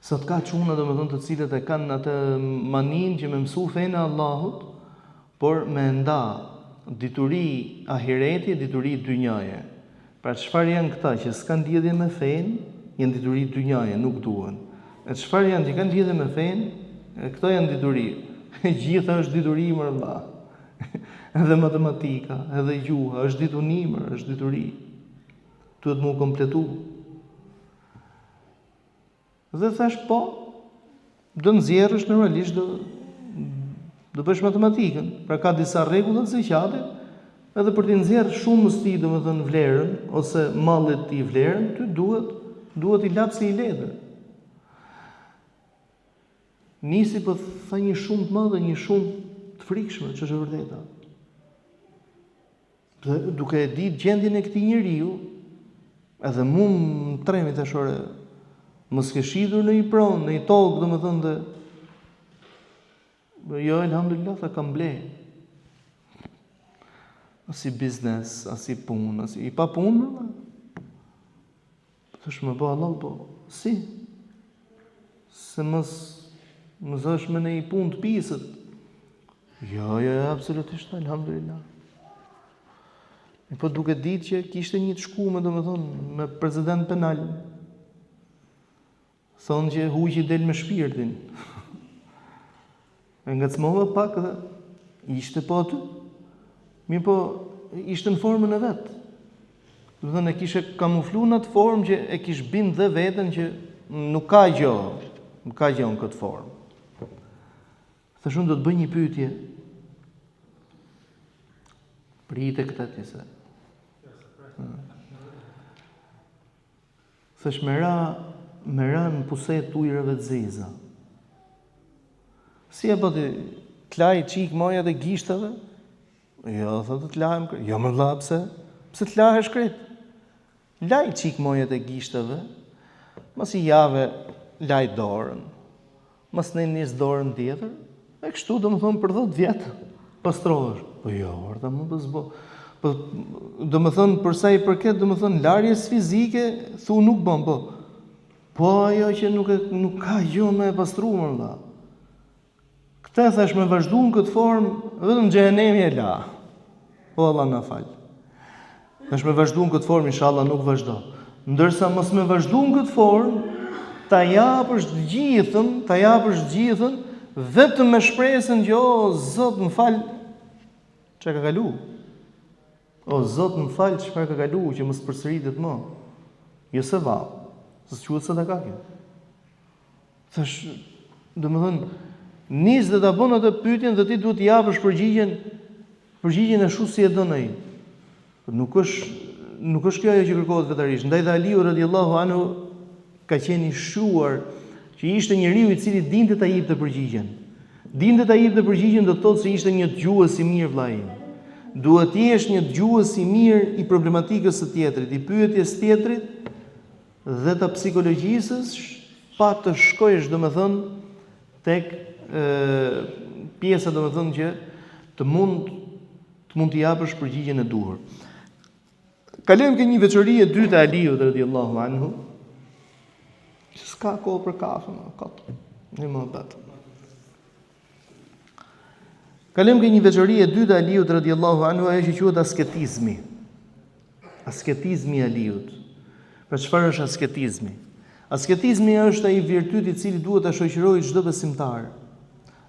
Sot ka çuna domethënë të cilët e kanë atë manin që me mësu fenë Allahut, por me nda dituri ahireti e dituri dynjaje. Pra çfarë janë këta që s'kan lidhje me fenë, janë dituri dynjaje, nuk duhen. E çfarë janë që kanë lidhje me fenë, këto janë dituri. E gjitha është dituri më valla. Edhe matematika, edhe gjuha, është ditunimër, është dituri. Duhet mu kompletu. Dhe thash po, do nxjerrësh normalisht do bësh matematikën. Pra ka disa rregulla të zakatit, edhe për të nxjerrë shumës ti domethënë vlerën ose mallit ti vlerën, ty duhet i lapsi i letër. Nisi po tha një shumë të madhe, një shumë të frikshme, që është e vërteta. Dhe duke e ditë gjendjen e këtij njeriu, edhe mu më tremi tashore, mos ke shitur në një pronë, në një tokë, domethënë dhe jo, elhamdulillah, tha kam ble. As i biznes, as i punë, as i pa punë. Thash më po Allah, po si? Se mos është me në i punë të pisët. Jo, absolutisht, elhamdulillah. Po duke ditë që kishte një të shkume, domethënë, me president penal. Thonë që huqi del me shpirtin. E ngacmova pak dhe ishte po aty. Mirë po, ishte në formën e vetë. Do të thënë e kishe kamufluar në atë formë që e kish bind dhe veten që nuk ka gjë në këtë formë. Thash unë do të bëj një pyetje. Prite këtë ti se. Thash me ra në puset ujrave të zeza. Si e bëti, t'laj qik mojat e gishtave? Jo, thotë t'lajmë kret. Jo, më dha, pse? Pse t'laj e shkret? Laj qik mojat e gishtave, mas i jave laj dorën, mas ne njës dorën tjetër, e kështu do më thonë për 10 vjetë, pastrohesh. Po jo, orta më pëzbo. Do më thonë, përsa i përket, do më thonë, larjes fizike, thu nuk bëm, po ajo që nuk ka gjë me e pastruar, dha. Këte thash me vazhdu në këtë formë, vetëm xhehenemi e la. Po Allah na fal. Thash me vazhdu në këtë formë, inshallah nuk vazhdo. Ndërsa mos me vazhdu në këtë formë, ta japësh gjithën, vetëm me shpresën që o Zot më fal, çka ka kalu? O Zot më fal, çfarë ka kalu që mos përsëritet më? Jo se vao. Se quhet sadaka kjo. Thash, domethënë, nis dhe ta bën atë pyetjen dhe ti duhet t'i japësh përgjigjen ashtu si e don ai. Nuk është kjo ajo që kërkohet vetërisht. Ndaj dhe Aliu radhiyallahu anhu ka qenë i shuar që ishte njeriu i cili dinte ta jepte përgjigjen. Dinte ta jepte përgjigjen do të thotë se ishte një dëgjues i mirë vllai im. Duhet të jesh një dëgjues i mirë i problematikës së tjetrit, i pyetjes së tjetrit dhe të psikologjisës, pa të shkojsh domethënë tek pjesa domethënë që të mund të japësh përgjigjen e duhur. Kalojmë ke një veçori e dytë e Aliut radhiyallahu anhu. S'ka kohë për kafe, në mohabet. Kalojmë ke një veçori e dytë e Aliut radhiyallahu anhu, ajo që quhet asketizmi. Asketizmi i Aliut. Për çfarë është asketizmi? Asketizmi është ai virtyti i cili duhet ta shoqërojë çdo besimtar.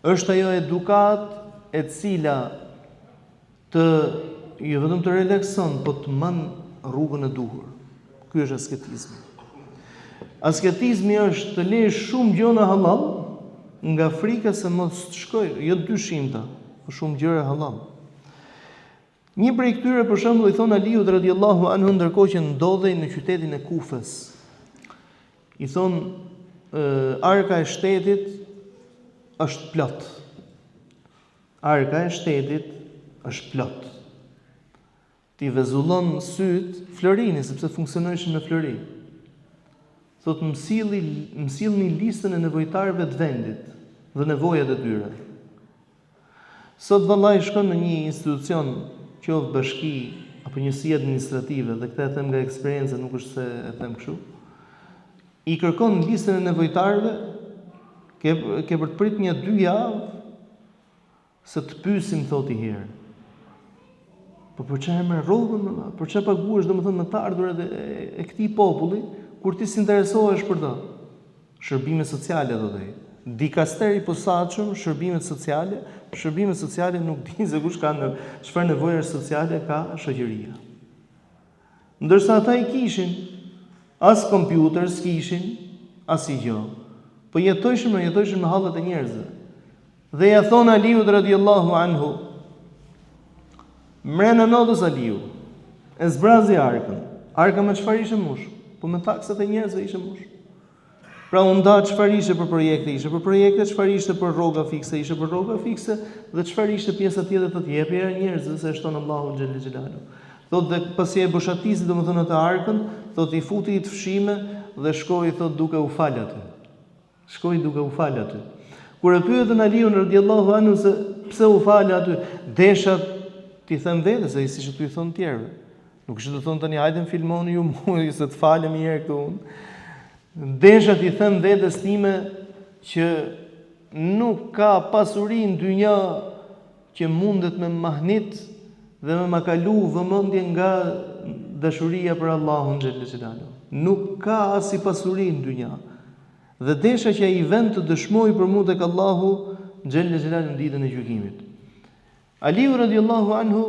Është ajo edukat e cila të jo vetëm të relakson, po të mban rrugën e duhur. Ky është asketizmi. Asketizmi është të lesh shumë gjëra halal nga frika se mos të shkojë, jo dyshimta, por shumë gjëra halal. Një prej këtyre për shembull i thon Aliut radhiyallahu anhu ndërkohë që ndodhej në qytetin e Kufës. I thon arka e shtetit është plot. Arka e shtetit është plot. Ti vezullon syt Florini sepse funksionoheshin me flori. Thot mësillni listën e nevojtarëve të vendit dhe nevojat e tyre. Sot vallai shkon në një institucion, qoftë bashki apo njësi administrative, dhe këtë e them nga eksperjenca, nuk është se e them kështu. I kërkon listën e nevojtarëve, ke për të prit një 2 javë se të pyesim thotë i herë. Po për çfarë më rrodhën, për çfarë paguash domethënë me të ardhurat e këtij populli, kur ti s'interesohesh për to? Shërbime sociale do të thëj. Dikasteri i posaçëm, shërbimet sociale nuk din se kush ka çfarë nevojash sociale ka shoqëria. Ndërsa ata i kishin, as kompjuter s'kishin, as i gjë. Po jetojshin me hallet e njerëzve. Dhe ja thon Aliut radhiyallahu anhu, mrena notës Aliu, e zbrazi arkën. Arka me çfarë ishte mush? Po me taksat e njerëzve ishte mush. Pra u nda çfarë ishte për projekte, çfarë ishte për rroga fikse, dhe çfarë ishte pjesa tjetër të jepja njerëzve se shton Allahu xhel xelalu. Thotë dhe pasi e boshatisi domethënë atë arkën, thotë i futi i të fshime dhe shkoi thotë duke u fal aty. Kur e pyetën Aliun radhiyallahu anhu se pse u fal aty, desha ti them vetë se siç tu i thon tjerëve. Nuk është të thon tani hajde filmoni ju mua se të falem një herë këtu unë. Desha ti them vetes time që nuk ka pasuri në dynja që mundet me mahnit dhe me makalu vëmendje nga dashuria për Allahun xhel xelalu. Nuk ka as pasuri në dynja. Dhe desha që ai vend të dëshmoj për mua tek Allahu xhel xelalu në ditën e gjykimit. Aliu radhiyallahu anhu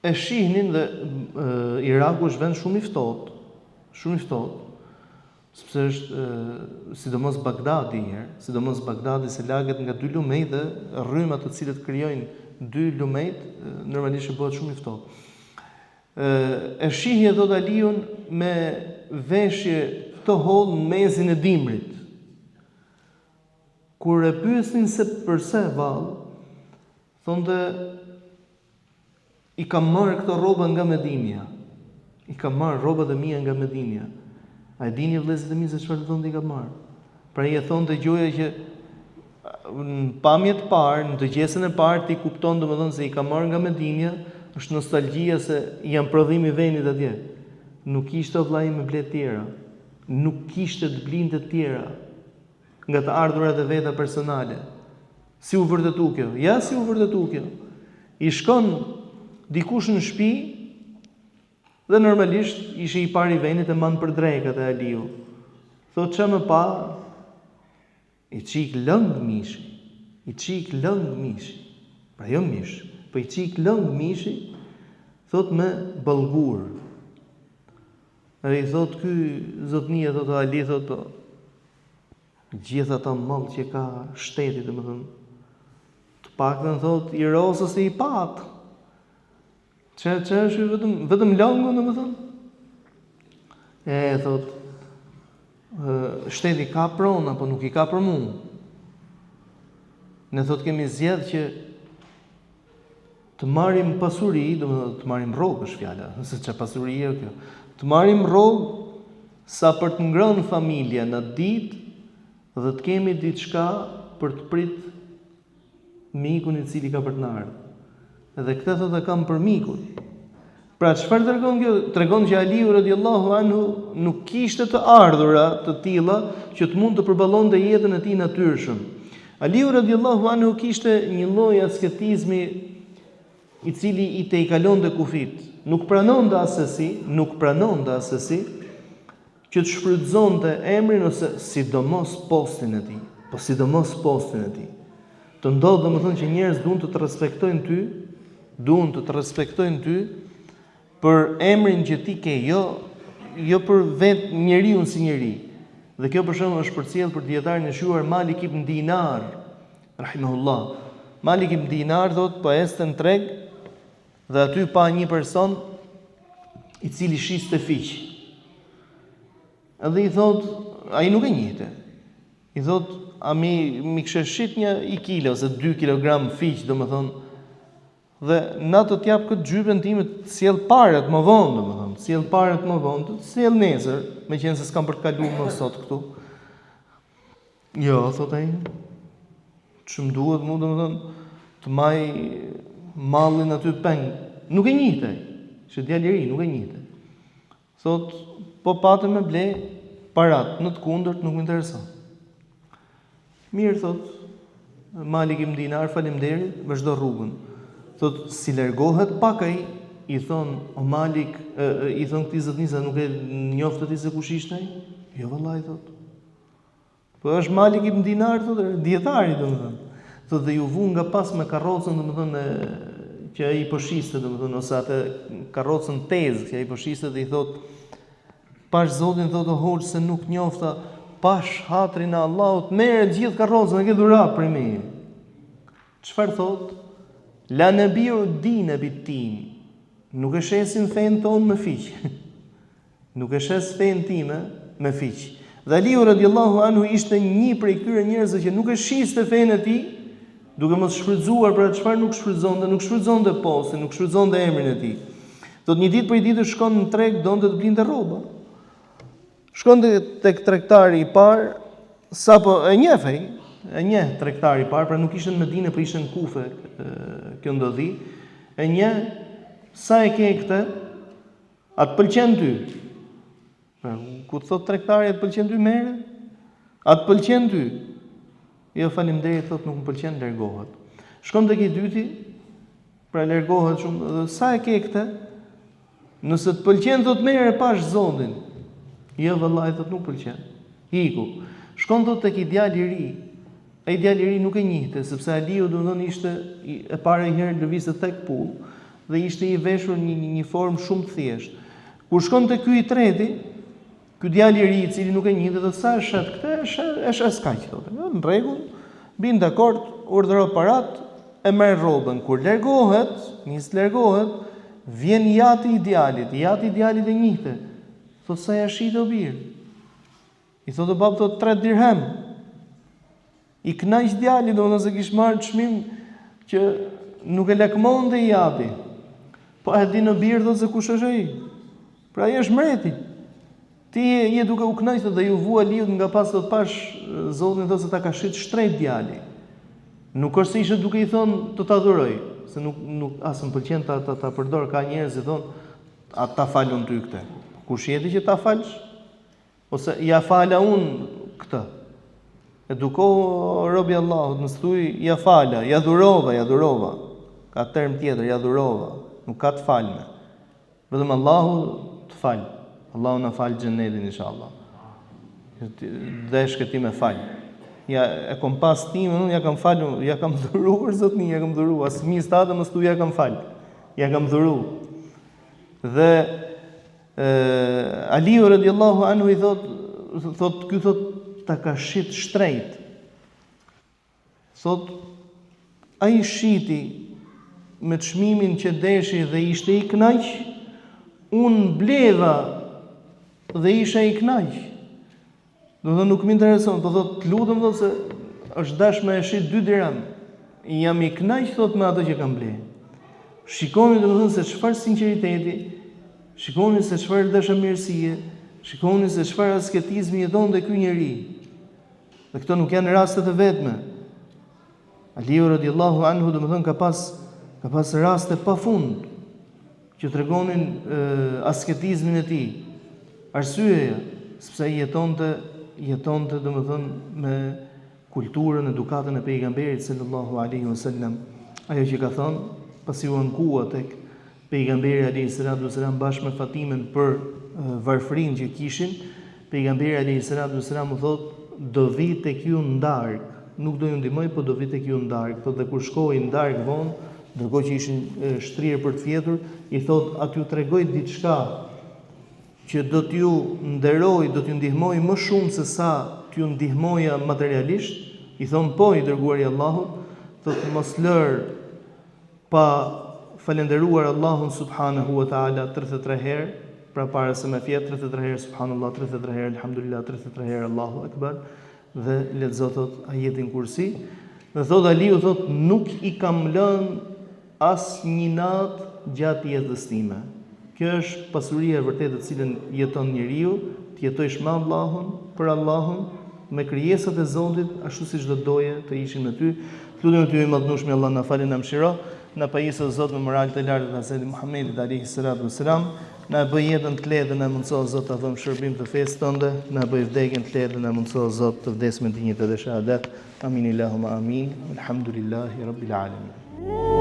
e shihnin dhe Iraku është vend shumë i ftohtë, sepse është sidomos Bagdadi Bagdadi se laget nga 2 lumej dhe rrymat të cilët krijojnë 2 lumejt normalisht bëhet shumë i ftohtë. E shihje thot Aliun me veshje të hollë në mesin e dimrit. Kur e pyesnin se pse vallë, thonte i kam marrë këto rroba nga Medinja. I kam marrë rrobat e mia nga Medinja. A e dini vëllezërit e mi se çfarë thonte i kam marrë? Pra i e thonte gjoja që në pamje të parë, në dëgjesën e parë ti kupton domethënë se i kam marrë nga Medinja, është nostalgjia se jam prodhim i vendit atje. Nuk kishte vllai me ble të tjera. Nuk kishte të blinte të tjera nga të ardhurat e veta personale. Si u vërtetu kjo? Ja, si u vërtetu kjo. I shkon dikush në shtëpi dhe normalisht ishte i pari i vendit e mban për drekat e Aliu. Thot ç'a më pa? I çik lëng mishi. Pra jo mish, po i çik lëng mishi, thot me ballgur. Ai thot ky zotnia thot Ali thot po gjithë ata mall që ka shteti domethënë të paktën thot i rosës e i pat. Që është vetëm langu, domethënë? Thot, shteti ka pronë, apo nuk I ka për mua. Ne thot kemi zgjedh që të marrim pasuri, domethënë të marrim rrogë është fjala, se çfarë pasuri është kjo. Të marrim rrogë sa për të ngrënë familja në ditë dhe të kemi diçka për të prit mikun I cili ka për të na ardhur. Edhe këtë thotë kam për mikun. Pra çfarë tregon kjo? Tregon që Aliu radhiyallahu anhu nuk kishte të ardhura të tilla që të mund të përballonte jetën e tij natyrshëm. Aliu radhiyallahu anhu kishte një lloj asketizmi I cili I tejkalonte kufit. Nuk pranonte asesi që të shfrytëzonte emrin ose sidomos postin e tij. Po sidomos postin e tij. Të ndodh domethënë që njerëz duan të të respektojnë ty, për emrin që ti ke, jo për vetë njeriu si njeri. Dhe kjo për shembull është përcjell për dietarin e shuar Malik ibn Dinar, rahimahullah. Malik ibn Dinar thot po este në treg dhe aty pa një person I cili shiste fiq. Edhe I thot, ai nuk e njihte. I thot, a mi kishë shit një I kilo ose 2 kilogram fiq, domethënë. Dhe na të t'jap këtë gjypën time të sjell paret më vonë, domethënë, të sjell nesër, meqense s'kam për të kaluar më sot këtu. Jo, thot ai. Ç'm duhet mua domethënë të maj mallin aty peng. Nuk e njihte. Që djalë I ri nuk e njihte. Thot, po patëm me ble parat, në të kundërt nuk më intereson. Mirë thot, Malik ibn Dinar, faleminderit, vazhdo rrugën. Thot, si largohet pak ai, I thon, o Malik, I thon këtij zotnisa, nuk e njoftë ti se kush ishte ai? Jo vallai thot. Po është Malik ibn Dinar thot, dietari domethënë. Thot dhe ju vu nga pas me karrocën domethënë që ai po shiste domethënë ose atë karrocën tezë që ai po shiste dhe I thot, pash Zotin thot o hoç se nuk njofta, pash hatrin e Allahut, merre gjithë karrocën e ke dhurat për me. Çfarë thot? La nabiu dina bitin. Nuk e shesin fen ton me fiq. Nuk e shes fen time me fiq. Dhe Aliu radhiyallahu anhu ishte një prej këtyre njerëzve që nuk e shiste fen e tij, duke mos shfrytzuar për atë çfarë nuk shfrytëzonte postin, nuk shfrytëzonte emrin e tij. Thot një ditë prej ditësh shkon në treg, donte të blinte rroba. Shkon tek tregtari I parë, sapo e njeh tregtari I parë, pra nuk ishte në Medinë, por ishte në Kufe, kjo ndodhi. E njeh, sa e ke këtë? A të pëlqen ty? Pra, ku të thot tregtari, a të pëlqen ty merre? A të pëlqen ty? Jo, faleminderit, thot nuk më pëlqen, largohet. Shkon tek I dyti, pra largohet shumë, dhe sa e ke këtë? Nëse të pëlqen, thot merre, pash Zotin. Jo, vallai, thot nuk pëlqen. Iku. Shkon thot tek I djalë I ri. Ai djalë I ri nuk e njihte, sepse Aliu domethënë ishte e para herë lëvizte tek pull dhe ishte I veshur një formë shumë të thjeshtë. Kur shkon tek ky I treti, ky djalë I ri I cili nuk e njihte, thotë sa është këtë, është skaq thotë. Në rregull, bin dakord, urdhëro parat, e merr rrobën. Kur largohet, vjen jati I djalit e njihte. Thotë sa ja shite o bir. I thotë bab thotë 3 dirhem. I kënaq djali domethënë se kish marrë çmim që nuk e lakmonte I jati. Po e di në bir thotë se kush është ai. Pra ai është mreti. Ti je duke u kënaqur dhe ju vua Aliut nga pas të pash Zotin thotë se ta ka shit shtret djali. Nuk është se ishte duke I thonë të ta adhuroj, se nuk as më pëlqen ta përdor, ka njerëz që thonë a ta falun ty këtë. Kush jeti që ta falsh? Ose ja fala unë këtë. Edukohu robi Allahut, nëse thuj ja fala, ja dhurova. Ka term tjetër, ja dhurova, nuk ka të falme. Vetëm Allahu të fal. Allahu na fal xhenetin inshallah. Desh ti me fal. Ja e kom pas timën, unë ja kam falur, ja kam dhuruar zotni, ja kam dhuruar, as mi statë mos thuj ja kam fal. Ja kam dhuruar. Dhe Aliu radhiyallahu anhu I thot ta ka shit shtrejt. Thot ai shiti me çmimin që deshi dhe ishte i kënaq, unë bleva dhe isha i kënaq. Do të nuk më intereson, po thot lutem thot se është dashme e shit 2 dirham. Jam i kënaq thot me ato që kam ble. Shikoni domethënë se çfarë sinqeriteti, shikoni se çfarë dashamirësie, shikoni se çfarë asketizmi jetonte ky njeri. Dhe këto nuk janë rastet e vetme. Aliu radiallahu anhu domethënë ka pas raste pafund që tregonin asketizmin e tij. Arsyeja sepse ai jetonte domethënë me kulturën, edukatën e pejgamberit sallallahu alaihi wasallam. Ajo që ka thënë pasi u ankua tek pejgamberi alayhi salatu wasalam bashkë me Fatimen për varfërinë që kishin, pejgamberi alayhi salatu wasalam u thotë do vi tek ju ndark, nuk do ju ndihmoj, po do vi tek ju ndark. Thotë dhe kur shkoi ndark vonë, ndërkohë që ishin shtrirë për të fjetur, i thotë aty u tregoj diçka që do t'ju nderoj, do t'ju ndihmoj më shumë se sa t'ju ndihmoja materialisht. I thonë po, i dërguari i Allahut, thotë mos lër pa falenderuar Allahun subhanahu wa taala 33 herë, pra para se me fjet 33 herë subhanallah, 33 herë alhamdulillah, 33 herë Allahu akbar, dhe lexo thot ajetin kursi. Dhe thot Aliu thot nuk i kam lënë as një natë gjatë jetës time. Kjo është pasuria e vërtetë të cilën jeton njeriu, të jetojsh me Allahun, për Allahun, me krijesat e Zotit, ashtu siç do doje të ishin me ty. Lutem ty i madhnueshmi Allah na falë na mëshiro, na pajisë Zot me moral të lartë të Hazreti Muhamedit alayhi salatu wassalam, na bëj jetën të lehtë, na mundësoj Zot ta vëmë shërbim të fesë tënde, na bëj vdekjen të lehtë, na mundësoj Zot të vdesim me dinjitet e shahadat. Amin Allahumma amin. Alhamdulillahi rabbil alamin.